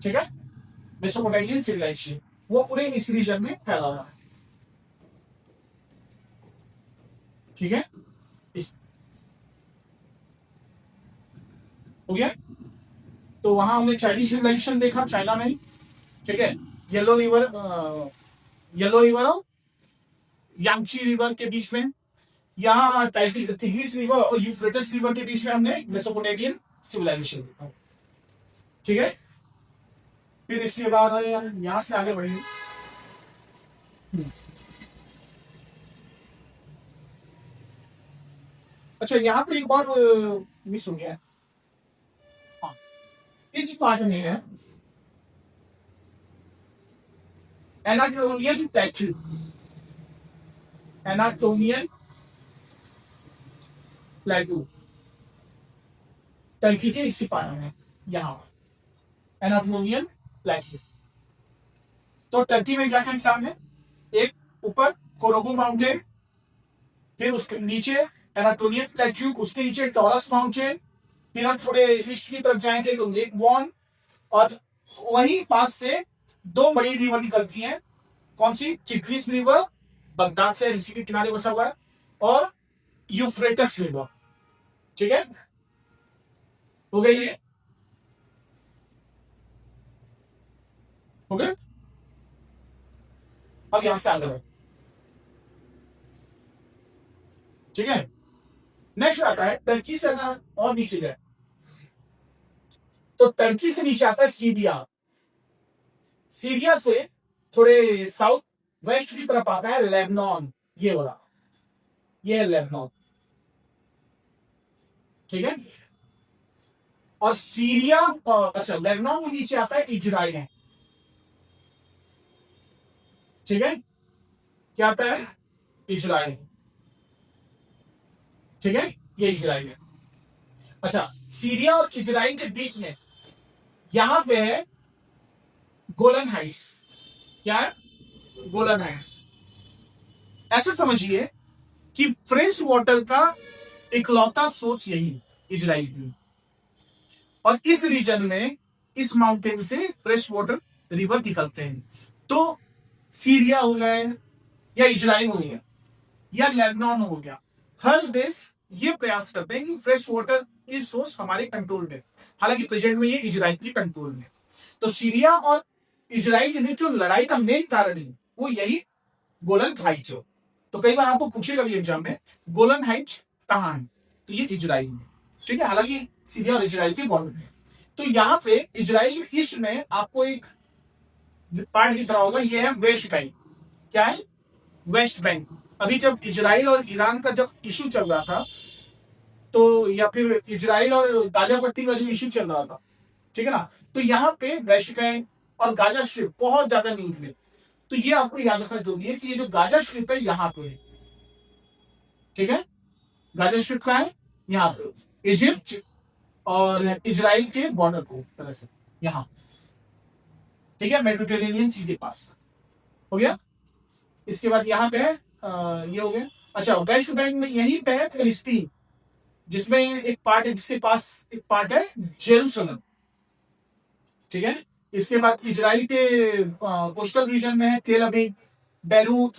ठीक है। मेसोपोटामियन सिविलाइजेशन वो पूरे इस रीजन में फैला हुआ है, ठीक है। इस हो गया। तो वहां हमने चाइनीज सिविलाइजेशन देखा चाइना में, ठीक है। येलो रिवर, येलो रिवर और यांगची रिवर के बीच में, यहाँ टिग्रिस रिवर और यूफ्रेटस रिवर के बीच में हमने मेसोपोटामियन सिविलाइजेशन देखा, ठीक है। फिर इसके बाद यहां से आगे बढ़ेंगे, अच्छा यहाँ पे एक बार मिस हो गया, हाँ, इस पार्ट में है एनाटोलियन प्लेटू, एनाटोलियन प्लेटू, टर्की के इसी पार्ट में यहाँ एनाटोलियन प्लेटू। तो टर्की में क्या क्या नाम है, एक ऊपर कोरोगु माउंटेन, फिर उसके नीचे एनाटोलियन प्लेट्यू, उसके नीचे टॉरस माउंटेन, फिर हम थोड़े ईस्ट की तरफ जाएंगे तो लेक वॉन, और वहीं पास से दो बड़ी रिवर निकलती हैं। कौन सी? टिग्रिस रिवर, बगदाद से इसी के किनारे बसा हुआ है, और यूफ्रेटस रिवर। ठीक है, हो गई ये? हो गए? अब यहां से आगे बढ़े। ठीक है, नेक्स्ट आता है टर्की से अगर और नीचे गए तो टर्की से नीचे आता है सीरिया। सीरिया से थोड़े साउथ वेस्ट की तरफ आता है लेबनान, ये वाला, ये है लेबनान। ठीक है, और सीरिया, अच्छा लेबनान के नीचे आता है इजराइल। ठीक है, क्या आता है? इजराइल। ठीक है, ये इजराइल है। अच्छा, सीरिया और इजराइल के बीच में यहां पे है गोलन हाइट्स। क्या है? Golan Heights. ऐसा समझिए कि फ्रेश वाटर का इकलौता सोर्स यही इजराइल की, और इस रीजन में इस माउंटेन से फ्रेश वाटर रिवर निकलते हैं। तो सीरिया हो गया, या इजराइल हो गया, या लेबनान हो गया, हर देश ये प्रयास करते हैं कि फ्रेश वाटर की सोर्स हमारे कंट्रोल में। हालांकि प्रेजेंट में ये इजराइल के कंट्रोल में। तो सीरिया और इजराइल के बीच जो लड़ाई का मेन कारण है वो यही गोलन हाइट्स हो। तो कई बार आपको पूछेगा भी एग्जाम में, गोलन हाइट्स कहाँ है? तो ये इजराइल में। ठीक है, हालांकि सीरिया और इजराइल के बॉर्डर में। तो यहाँ पे इजराइल के ईस्ट में आपको एक पार्ट दिख रहा होगा, ये है वेस्ट बैंक। क्या है? West Bank. अभी जब इजराइल और ईरान का जब इशू चल रहा था, तो या फिर इजराइल और गाजा पट्टी का जो इशू चल रहा था, ठीक है ना, तो यहाँ पे वेस्ट बैंक और गाजा स्ट्रिप बहुत ज्यादा न्यूज में। तो ये आपको याद रखना जरूरी है कि ये जो गाजा स्ट्रिप है यहाँ पे है। ठीक है, गाजा स्ट्रिप का है यहाँ पे, इजिप्ट और इजराइल के बॉर्डर को तरह से यहाँ। ठीक है, मेडिटेरेनियन सी के पास हो गया। इसके बाद यहाँ पे है ये हो गया। अच्छा, वेस्ट बैंक में यहीं पे है फिलिस्तीन, जिसमें एक पार्ट है, जिसके पास एक पार्ट है जेरूसलम। ठीक है, इसके बाद इजराइल के कोस्टल रीजन में है तेल अवीव, बैरूत।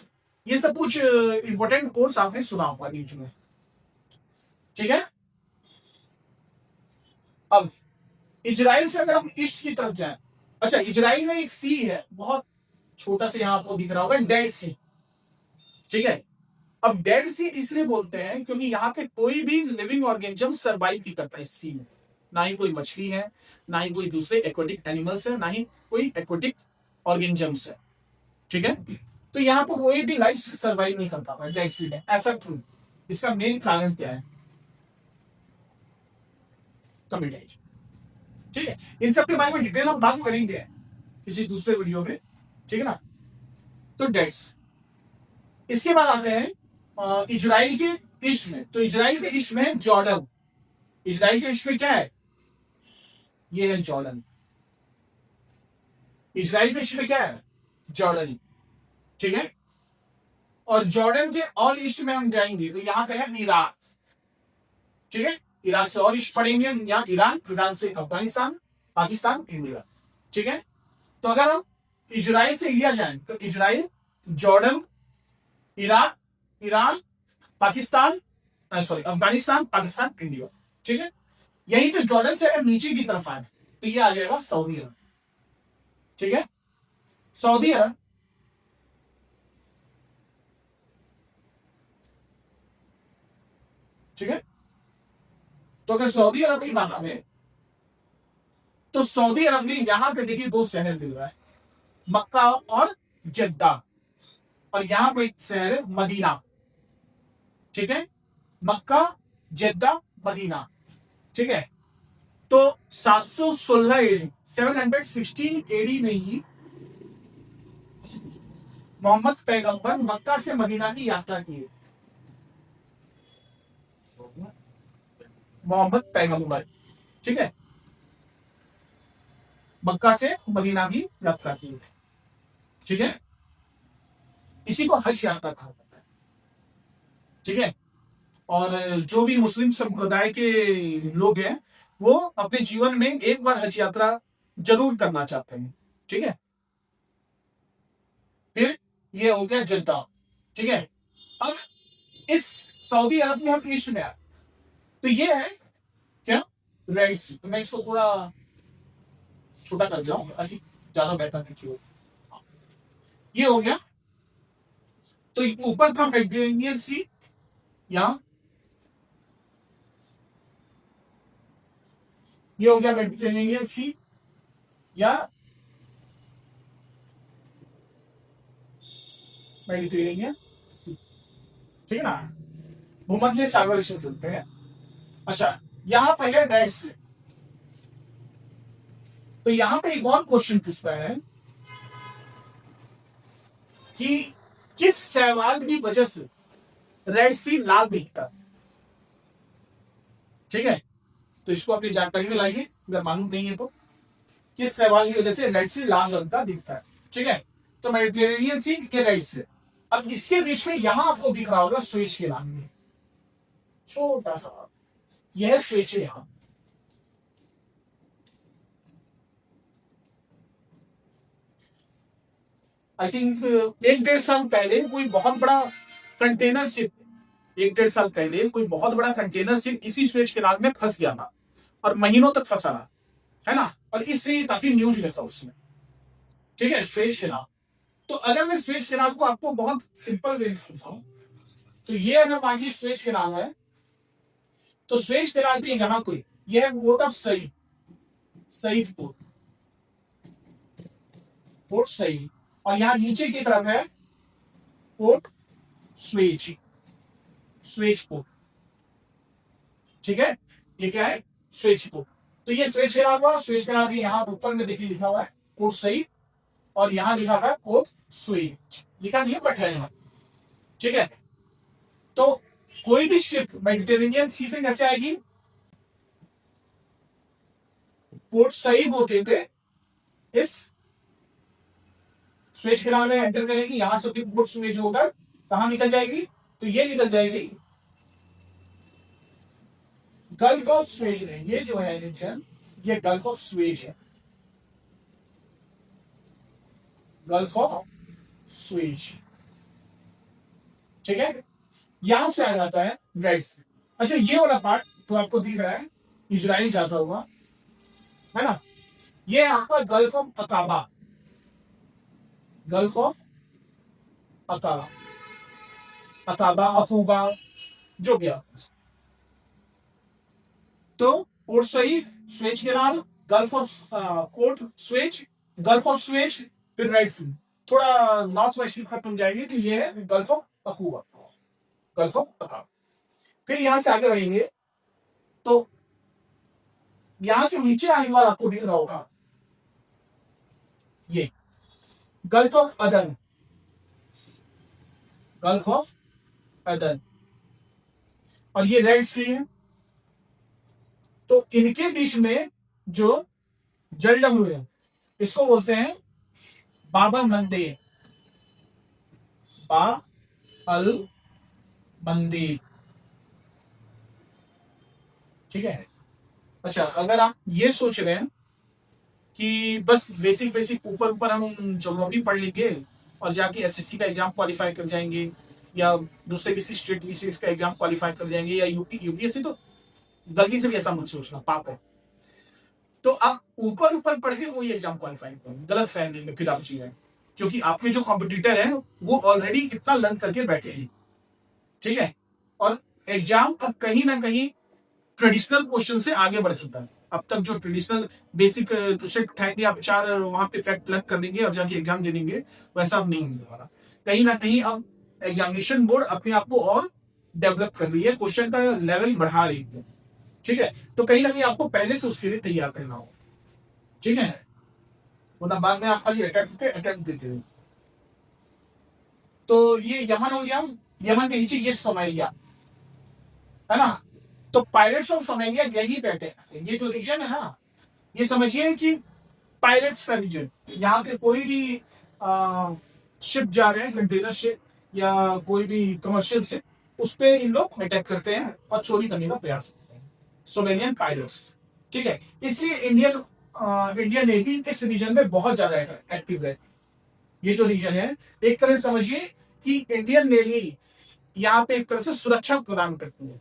ये सब कुछ इंपॉर्टेंट कोर्स आपने सुना होगा न्यूज में। ठीक है, अब इजराइल से अगर हम ईस्ट की तरफ जाएं, अच्छा इजराइल में एक सी है बहुत छोटा सा, यहां आपको दिख रहा होगा, डेड सी। ठीक है, अब डेड सी इसलिए बोलते हैं क्योंकि यहाँ पे कोई भी लिविंग ऑर्गेनिज्म सर्वाइव नहीं करता इस सी में। ना ही कोई मछली है, ना ही कोई दूसरे एक्वेटिक एनिमल्स है, ना ही कोई एक्वेटिक ऑर्गेनिजम्स है। ठीक है, तो यहाँ पर कोई भी लाइफ सर्वाइव नहीं करता है डेड सी में। ऐसा क्यों? इसका मेन कारण क्या है? कम्युनिटी। ठीक है, इन सब के बारे में डिटेल हम बात करेंगे किसी दूसरे वीडियो में। ठीक है ना, तो डेट्स। इसके बाद आते हैं इजराइल के ईस्ट में। तो इजराइल के ईस्ट में जॉर्डन। इजराइल के ईस्ट में क्या है? ये है जॉर्डन। इजराइल के ईस्ट में क्या है? जॉर्डन। ठीक है, और जॉर्डन के और ईस्ट में हम जाएंगे तो यहां पे है इराक। ठीक है, इराक से और ईस्ट पढ़ेंगे यहाँ ईरान, ईरान से अफगानिस्तान, पाकिस्तान, इंडिया। ठीक है, तो अगर हम इजराइल से इंडिया जाएं तो Israel, Jordan, Iraq, Iran, Pakistan, sorry Afghanistan, Pakistan, India. ठीक है, यही तो जॉर्डन से अगर नीचे की तरफ आए तो ये आ जाएगा सऊदी अरब। ठीक है, सऊदी अरब ठीक है, तो अगर सऊदी अरब की बात करें तो सऊदी अरब में यहां पे देखिए दो शहर मिल रहा है, मक्का और जद्दा, और यहां पे एक शहर है मदीना। ठीक है, मक्का, जद्दा, मदीना। ठीक है, तो 716 एडी, 716 एडी में ही मोहम्मद पैगंबर मक्का से मदीना की यात्रा की है। मोहम्मद पैगंबर, ठीक है, मक्का से मदीना की यात्रा की है। ठीक है, इसी को हज यात्रा कहा जाता है। ठीक है, और जो भी मुस्लिम संप्रदाय के लोग हैं वो अपने जीवन में एक बार हज यात्रा जरूर करना चाहते हैं। ठीक है, फिर ये हो गया जद्दा। ठीक है, अब इस सऊदी अरब में हम ईस्ट में आए तो ये है क्या, रेड सी। तो मैं इसको थोड़ा छोटा कर दिया हूं ताकि ज्यादा बेहतर दिखे हो। ये हो गया, तो ऊपर था मेडिटेरेनियन सी, यहाँ ये हो गया मेडिटेरेनियन सी या मेडिटेरेनियन सी। ठीक है ना, भूमध्य सागर इसे बोलते हैं। अच्छा, यहाँ पे है डेड सी। तो यहाँ पे एक और क्वेश्चन पूछता है कि किस शैवाल की वजह से रेड सी लाल दिखता है। ठीक है, तो इसको अपनी जानकारी में लाइए अगर मालूम नहीं है तो। किस शैवाल की वजह से रेड सी लाल रंग का दिखता है। ठीक है, तो मेडिटेरेनियन सी के रेड सी। अब इसके बीच में यहां आपको दिख रहा होगा स्विच के नाम में छोटा सा, यह स्विच है यहां। आई थिंक 1-1.5 साल पहले कोई बहुत बड़ा कंटेनर शिप, 1-1.5 साल पहले कोई बहुत बड़ा कंटेनर शिप इसी स्वेज केनाल में फंस गया था और महीनों तक फंसा रहा, है ना, और इसलिए काफी न्यूज लिखा उसने। ठीक है, स्वेज केनाल। तो अगर मैं स्वेज केनाल को आपको बहुत सिंपल वे में समझाऊं तो ये अगर मान लीजिए स्वेज केनाल है तो स्वेज केनाल की यहाँ कोई यह port of Said, Said port, port Said, और यहाँ नीचे की तरफ है पोर्ट स्वेज, स्वेज पोर्ट। ठीक है, ये क्या है, स्वेज पोर्ट। तो ये स्वेज केनाल हुआ, स्वेज केनाल के यहाँ ऊपर में देखिए लिखा हुआ है पोर्ट सईद और यहाँ लिखा हुआ है पोर्ट स्वेज, लिखा नहीं है बट है यहाँ। ठीक है, तो कोई भी शिप मेडिटेरेनियन सी से कैसे आएगी, पोर्ट सईद होते हुए इस स्वेज केनाल में एंटर करेगी, यहां से पोर्ट स्वेज होकर कहां निकल जाएगी, तो ये निकल जाएगी गल्फ ऑफ स्वेज में। ये जो है रीजन, ये गल्फ ऑफ स्वेज है, गल्फ ऑफ स्वेज। ठीक है, यहां से आ जाता है रेड सी। अच्छा, ये वाला पार्ट तो आपको दिख रहा है इजराइल जाता हुआ, है ना, ये आपका Gulf of Aqaba, Gulf of Aqaba, Aqaba Aqaba जो भी आप। तो Port Said, Suez Canal, Gulf of Port Suez, Gulf of Suez, फिर रेड सी। थोड़ा नॉर्थ वेस्ट की खत्म जाएगी तो ये है Gulf of Aqaba, Gulf of Aqaba. फिर यहां से आगे रहेंगे तो यहां से नीचे आने वाला आपको दिख रहा होगा ये गल्फ ऑफ अदन, गल्फ ऑफ अदन, और ये रेड सी है। तो इनके बीच में जो जलडम हुए हैं इसको बोलते हैं बाब अल मंदे, बा अल मंदे। ठीक है, अच्छा, अगर आप ये सोच रहे हैं कि बस बेसिक बेसिक ऊपर ऊपर हम ज्योग्राफी पढ़ लेंगे और जाके एसएससी का एग्जाम क्वालिफाई कर जाएंगे या दूसरे किसी स्टेट बीसीएस का एग्जाम क्वालिफाई कर जाएंगे या यूपीएससी, तो गलती से भी ऐसा मत सोचना, पाप है। तो आप ऊपर ऊपर पढ़ के वही एग्जाम क्वालिफाई करें, गलत फहमी में फिर आप जी रहे हैं, क्योंकि आपके जो कॉम्पिटिटर हैं वो ऑलरेडी इतना लर्न करके बैठे हैं। ठीक है, और एग्जाम अब कहीं ना कहीं ट्रेडिशनल क्वेश्चन से आगे बढ़ चुका है। अब तक जो ट्रेडिशनल बेसिक सेट उठाएंगे आप 4 वहां पे फैक्ट लर्न कर लेंगे और जाके एग्जाम दे देंगे, वैसा अब नहीं होने वाला। कहीं ना कहीं अब एग्जामिनेशन बोर्ड अपने आप को और डेवलप कर रही है, क्वेश्चन का लेवल बढ़ा रही है। ठीक है, तो कहीं ना कहीं आपको पहले से उसके लिए तैयार करना हो। ठीक है, वरना बाद में आप खाली अटेम्प्ट देते रहे। तो ये यमन हो गया, यमन के नीचे ये सोमालिया, है ना। तो पायलट्स ऑफ सोमालिया यही बैठे हैं। ये जो रीजन है ना, ये समझिए कि पायलट्स का रीजन। यहाँ पे कोई भी शिप जा रहे हैं, कंटेनर शिप या कोई भी कमर्शियल शिप, उस पर इन लोग अटैक करते हैं और चोरी करने का प्रयास करते हैं, सोमेलियन पायलट्स। ठीक है, इसलिए इंडियन नेवी इस रीजन में बहुत ज्यादा एक्टिव रहती है। ये जो रीजन है, एक तरह से समझिए कि इंडियन नेवी यहाँ पे एक तरह से सुरक्षा प्रदान करती है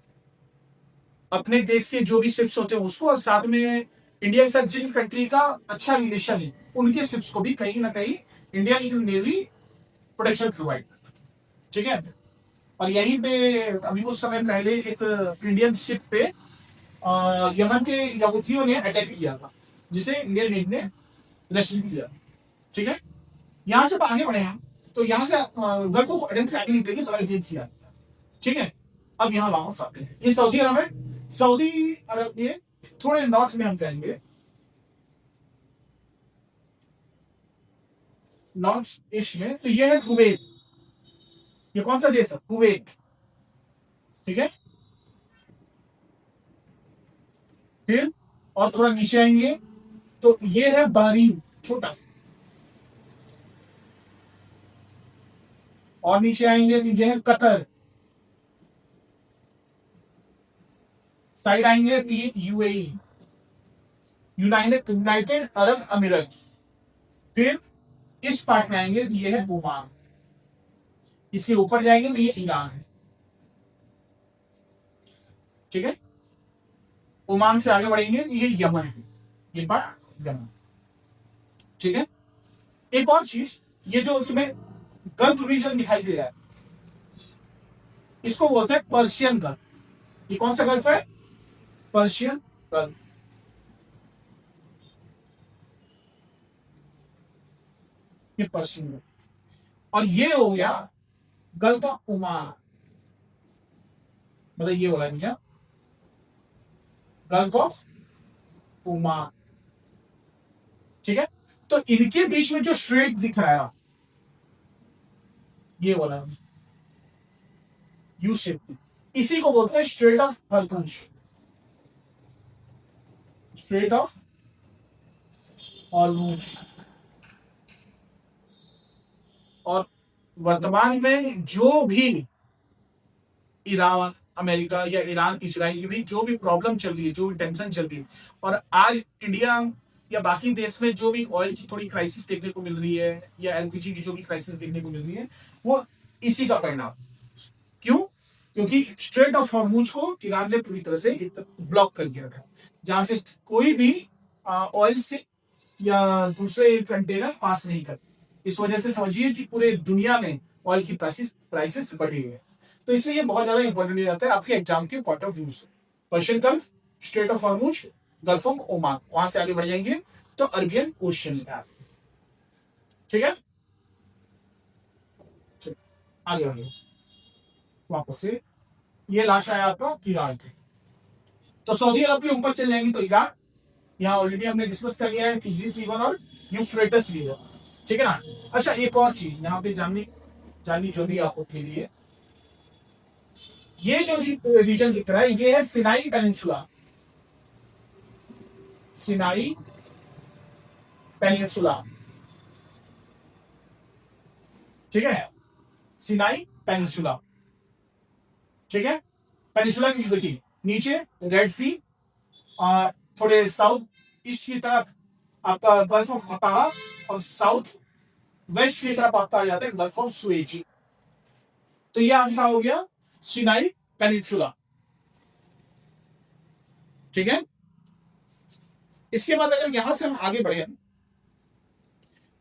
अपने देश के जो भी शिप्स होते हैं उसको, और साथ में इंडिया के साथ जिन कंट्री का अच्छा रिलेशन है उनके शिप्स को भी कहीं ना कहीं इंडियन नेवी प्रोटेक्शन प्रोवाइड करती है। ठीक है, और यहीं पे अभी कुछ समय पहले एक इंडियन शिप पे यमन के यहूदियों ने अटैक किया था, जिसे इंडियन नेवी ने रेस्क्यू किया। ठीक है, यहाँ से आगे बढ़े हैं तो यहाँ से गल्फ ऑफ एडन से आगे निकलेगी तो एजेंसी आती है। ठीक है, अब यहाँ वापस आते हैं, ये सऊदी अरब है। सऊदी अरब ये थोड़े नॉर्थ में हम जाएंगे, नॉर्थ ईस्ट में, तो ये है कुवैत। ये कौन सा देश है? कुवैत। ठीक है, फिर और थोड़ा नीचे आएंगे तो ये है बहरीन, छोटा सा। और नीचे आएंगे तो ये है कतर। साइड आएंगे तो ये यूएई, यूनाइटेड अरब अमीरात। फिर इस पार्ट में आएंगे तो ये है ओमान। इससे ऊपर जाएंगे तो ये ईरान है। ठीक है, ओमान से आगे बढ़ेंगे तो ये यमन है, ये पार्ट यमन। ठीक है, एक और चीज, ये जो तुम्हें गल्फ रीजन दिखाई दे रहा है इसको बोलते हैं पर्शियन गल्फ। ये कौन सा गल्फ है? Persian gulf. ये पर्शियन गल्फ, और ये हो गया गल्फ ऑफ ओमान, मतलब ये हो रहा है गल्फ ऑफ ओमान। ठीक है, तो इनके बीच में जो स्ट्रेट दिख रहा है ये वाला यू शेप, इसी को बोलते हैं straight of Hormuz. Straight of Hormuz. और वर्तमान में जो भी ईरान अमेरिका या ईरान इजराइल की भी जो भी प्रॉब्लम चल रही है, जो भी टेंशन चल रही है, और आज इंडिया या बाकी देश में जो भी ऑयल की थोड़ी क्राइसिस देखने को मिल रही है या एलपीजी की जो भी क्राइसिस देखने को मिल रही है, वो इसी का परिणाम। क्यों? क्योंकि स्ट्रेट ऑफ हॉर्मुज को ईरान ने पूरी तरह से ब्लॉक करके रखा, जहां से कोई भी ऑयल से या दूसरे कंटेनर पास नहीं कर। इस वजह से समझिए कि पूरे दुनिया में ऑयल की प्राइसेस बढ़ी हुई है। तो इसलिए ये बहुत ज्यादा इंपॉर्टेंट हो जाता है आपके एग्जाम के पॉइंट ऑफ व्यू से। Persian gulf, straight of Hormuz, gulf of Oman, वहां से आगे बढ़ जाएंगे तो अरबियन ओशन। ठीक है, आगे बढ़िए वापस से। ये लास्ट आया आपका ईरान। तो सऊदी अरब के ऊपर चल जाएंगे तो ईरान, यहाँ ऑलरेडी हमने डिस्कस कर लिया है कि टिग्रिस रिवर और यूफ्रेटिस रिवर। ठीक है ना। अच्छा, एक और चीज यहाँ पे जाननी जो भी आपको के लिए, ये जो रीजन दिख रहा है ये है सिनाई पेनिनसुला। सिनाई पेनिनसुला। ठीक है, सिनाई पेनिनसुला। ठीक है, पेनिनसुला की देखिए नीचे रेड सी, और थोड़े साउथ ईस्ट की तरफ आपका गल्फ ऑफ अतावा, और साउथ वेस्ट की तरफ आपका आ जाता है गल्फ ऑफ सुएजी। तो ये आपका हो गया सिनाई पेनिनसुला। ठीक है, इसके बाद अगर यहां से हम आगे बढ़े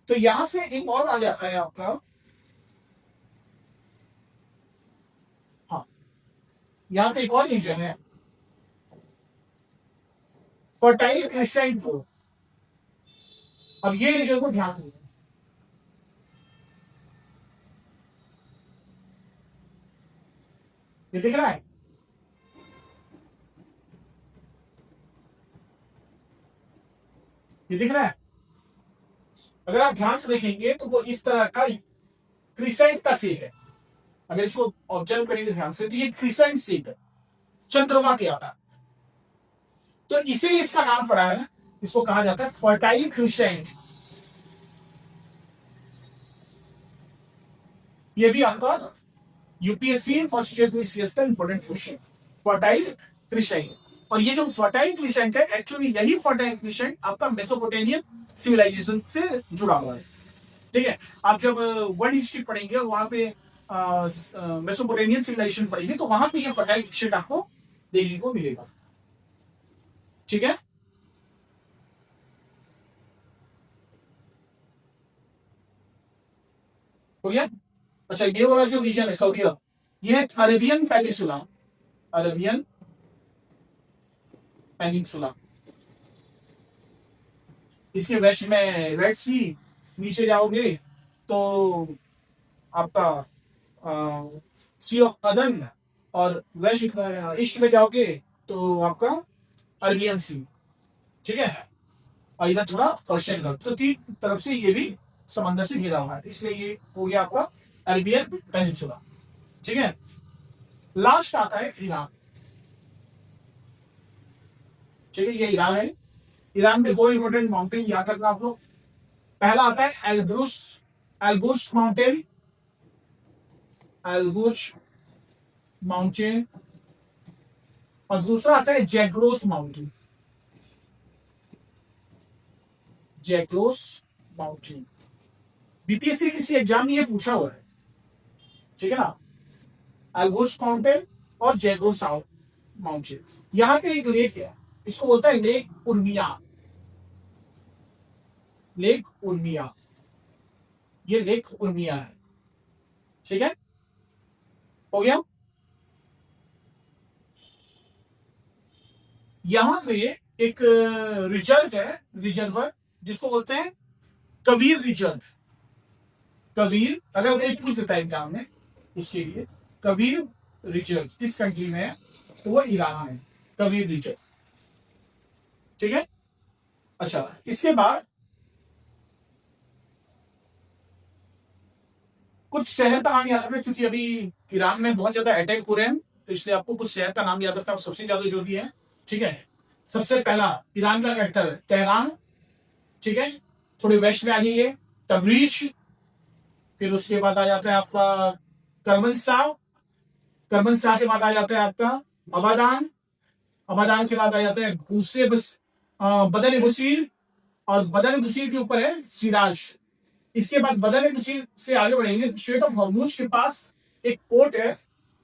तो यहां से एक और आ जाता है आपका, हाँ, यहां पे एक और रीजन है फर्टाइल क्रिस्टाइन फ्लोर। अब ये रीजन को ध्यान से, ये दिख रहा है, ये दिख रहा है। अगर आप ध्यान से देखेंगे तो वो इस तरह का क्रिस्टाइन का शेप है। अगर इसको ऑब्जर्व करेंगे ध्यान से तो ये क्रिस्टाइन शेप है, चंद्रमा के आकार। तो इसीलिए इसका नाम पड़ा है, इसको कहा जाता है फर्टाइल क्रिस्टाइन। ये भी आपका यूपीएससी और स्टेट बीसीएस का इंपॉर्टेंट क्वेश्चन, फर्टाइल क्रिसेंट। और ये जो फर्टाइल क्रिसेंट है, एक्चुअली यही फर्टाइल क्रिसेंट आपका मेसोपोटामियन सिविलाइजेशन से जुड़ा हुआ है। ठीक है, आप जब वर्ल्ड हिस्ट्री पढ़ेंगे और वहां पे मेसोपोटामियन सिविलाइजेशन पढ़ेंगे तो वहां पे ये फर्टाइल क्रिसेंट आपको देखने को मिलेगा। ठीक है, हो गया। अच्छा, ये वाला जो रीजन है सऊदी अरब, ये है अरेबियन पेनिनसुला, अरेबियन पेनिनसुला। इसके वेस्ट में रेड सी, नीचे जाओगे तो आपका सी ऑफ अदन, और वेस्ट ईस्ट में जाओगे तो आपका अरबियन सी। ठीक है, और इधर थोड़ा पर्शियन गल्फ, तो तीन तरफ से ये भी समंदर से घिरा हुआ है, इसलिए ये हो गया आपका अरेबियन पेनिनसुला। ठीक है, लास्ट आता है ईरान। ठीक है, ये ईरान है। ईरान में दो इंपॉर्टेंट माउंटेन याद रखना आप लोग। पहला आता है एल्ब्रुस, एल्बुर्ज माउंटेन, एल्बुर्ज माउंटेन, और दूसरा आता है Zagros mountain, Zagros mountain. BPSC किसी एग्जाम में ये पूछा हुआ है। ठीक है ना, एल्बुर्ज माउंटेन और जैग्रोस माउंटेन। यहाँ पे एक लेक है, इसको बोलता है लेक उर्मिया, लेक उर्मिया, ये लेक उर्मिया है। ठीक है, हो गया। यहां पे एक रिजर्व है, रिजर्वर, जिसको बोलते हैं कबीर रिजर्व। कबीर, अगर एक पूछ देता है एग्जाम में उसके लिए, कबीर रिजर्व किस कंट्री में है, तो वो ईरान है, कबीर रिजर्व। ठीक है, अच्छा, इसके बाद कुछ शहर का नाम याद रखना, क्योंकि अभी ईरान में बहुत ज्यादा अटैक हो रहे हैं, तो इसलिए आपको कुछ शहर का नाम याद रखना सबसे ज्यादा जरूरी है। ठीक है, सबसे पहला ईरान का कैपिटल तेहरान। ठीक है, थोड़ी वेस्ट में आ जाइए, तबरीज, फिर उसके बाद आ जाता है आपका करमनशाह, करमनशाह के बाद आ जाता है आपका अबादान, अबादान के बाद आ जाता है बदन गुसीर, और बदन गुसीर के ऊपर है सिराज। इसके बाद बदन गुसीर से आगे बढ़ेंगे, स्ट्रेट ऑफ हॉर्मुज के पास एक पोर्ट है,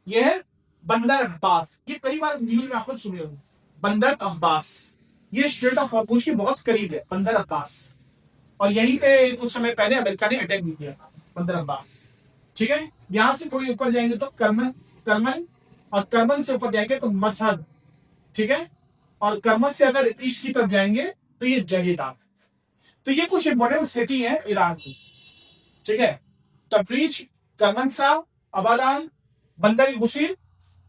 यह है बंदर अब्बास। ये कई बार न्यूज में आपको सुने होंगे, बंदर अब्बास। ये स्ट्रेट ऑफ हॉर्मुज के बहुत करीब है बंदर अब्बास, और यहीं पे कुछ समय पहले अमेरिका ने अटैक भी किया था, बंदर अब्बास। ठीक है, यहां से थोड़ी ऊपर जाएंगे तो करमन, करमन, और करमन से ऊपर जाएंगे तो मसहद। ठीक है, और करमन से अगर ईस्ट की तरफ जाएंगे तो ये जहेदा। तो ये कुछ इंपॉर्टेंट सिटी है ईरान की। ठीक है, तबरीज, करमनशाह, अबादान, बंदर गुसीर,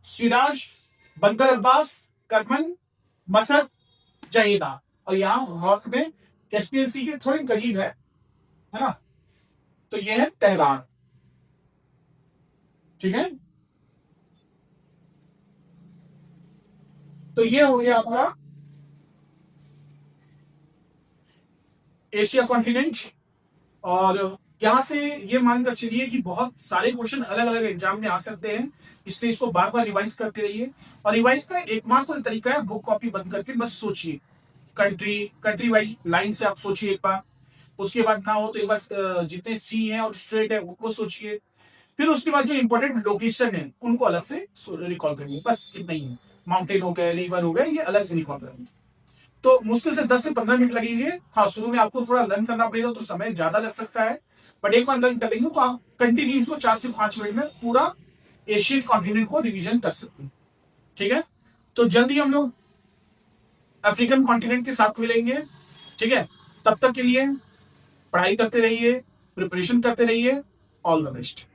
सिराज, बंदर अब्बास, करमन, मसद, जहेदा। और यहाँ नॉर्थ में कैस्पियन सी के थोड़े करीब है ना, तो ये है तेहरान। ठीक है, तो ये हो गया आपका एशिया कॉन्टिनेंट। और यहां से ये मानकर चलिए कि बहुत सारे क्वेश्चन अलग अलग एग्जाम में आ सकते हैं, इसलिए इसको बार बार रिवाइज करते रहिए। और रिवाइज का एकमात्र तरीका है बुक कॉपी बंद करके बस सोचिए, कंट्री वाइज लाइन से आप सोचिए एक बार। उसके बाद ना हो तो एक बार जितने सी हैं और स्ट्रेट है उनको सोचिए, फिर उसके बाद जो इंपॉर्टेंट लोकेशन है उनको अलग से रिकॉल करिए, बस इतना ही है। माउंटेन हो गए, रिवर हो गए, ये अलग से रिकॉल करेंगे तो मुश्किल से 10 से 15 मिनट लगेंगे। हाँ, शुरू में आपको थोड़ा लर्न करना पड़ेगा तो समय ज्यादा लग सकता है, बट एक बार लर्न कर लेंगे तो आप कंटिन्यू इसको 4 से 5 मिनट में पूरा एशियन कॉन्टिनेंट को रिवीजन कर सकते हैं। ठीक है, तो जल्दी हम लोग अफ्रीकन कॉन्टिनेंट के साथ मिलेंगे। ठीक है, तब तक के लिए पढ़ाई करते रहिए, प्रिपरेशन करते रहिए। All the best.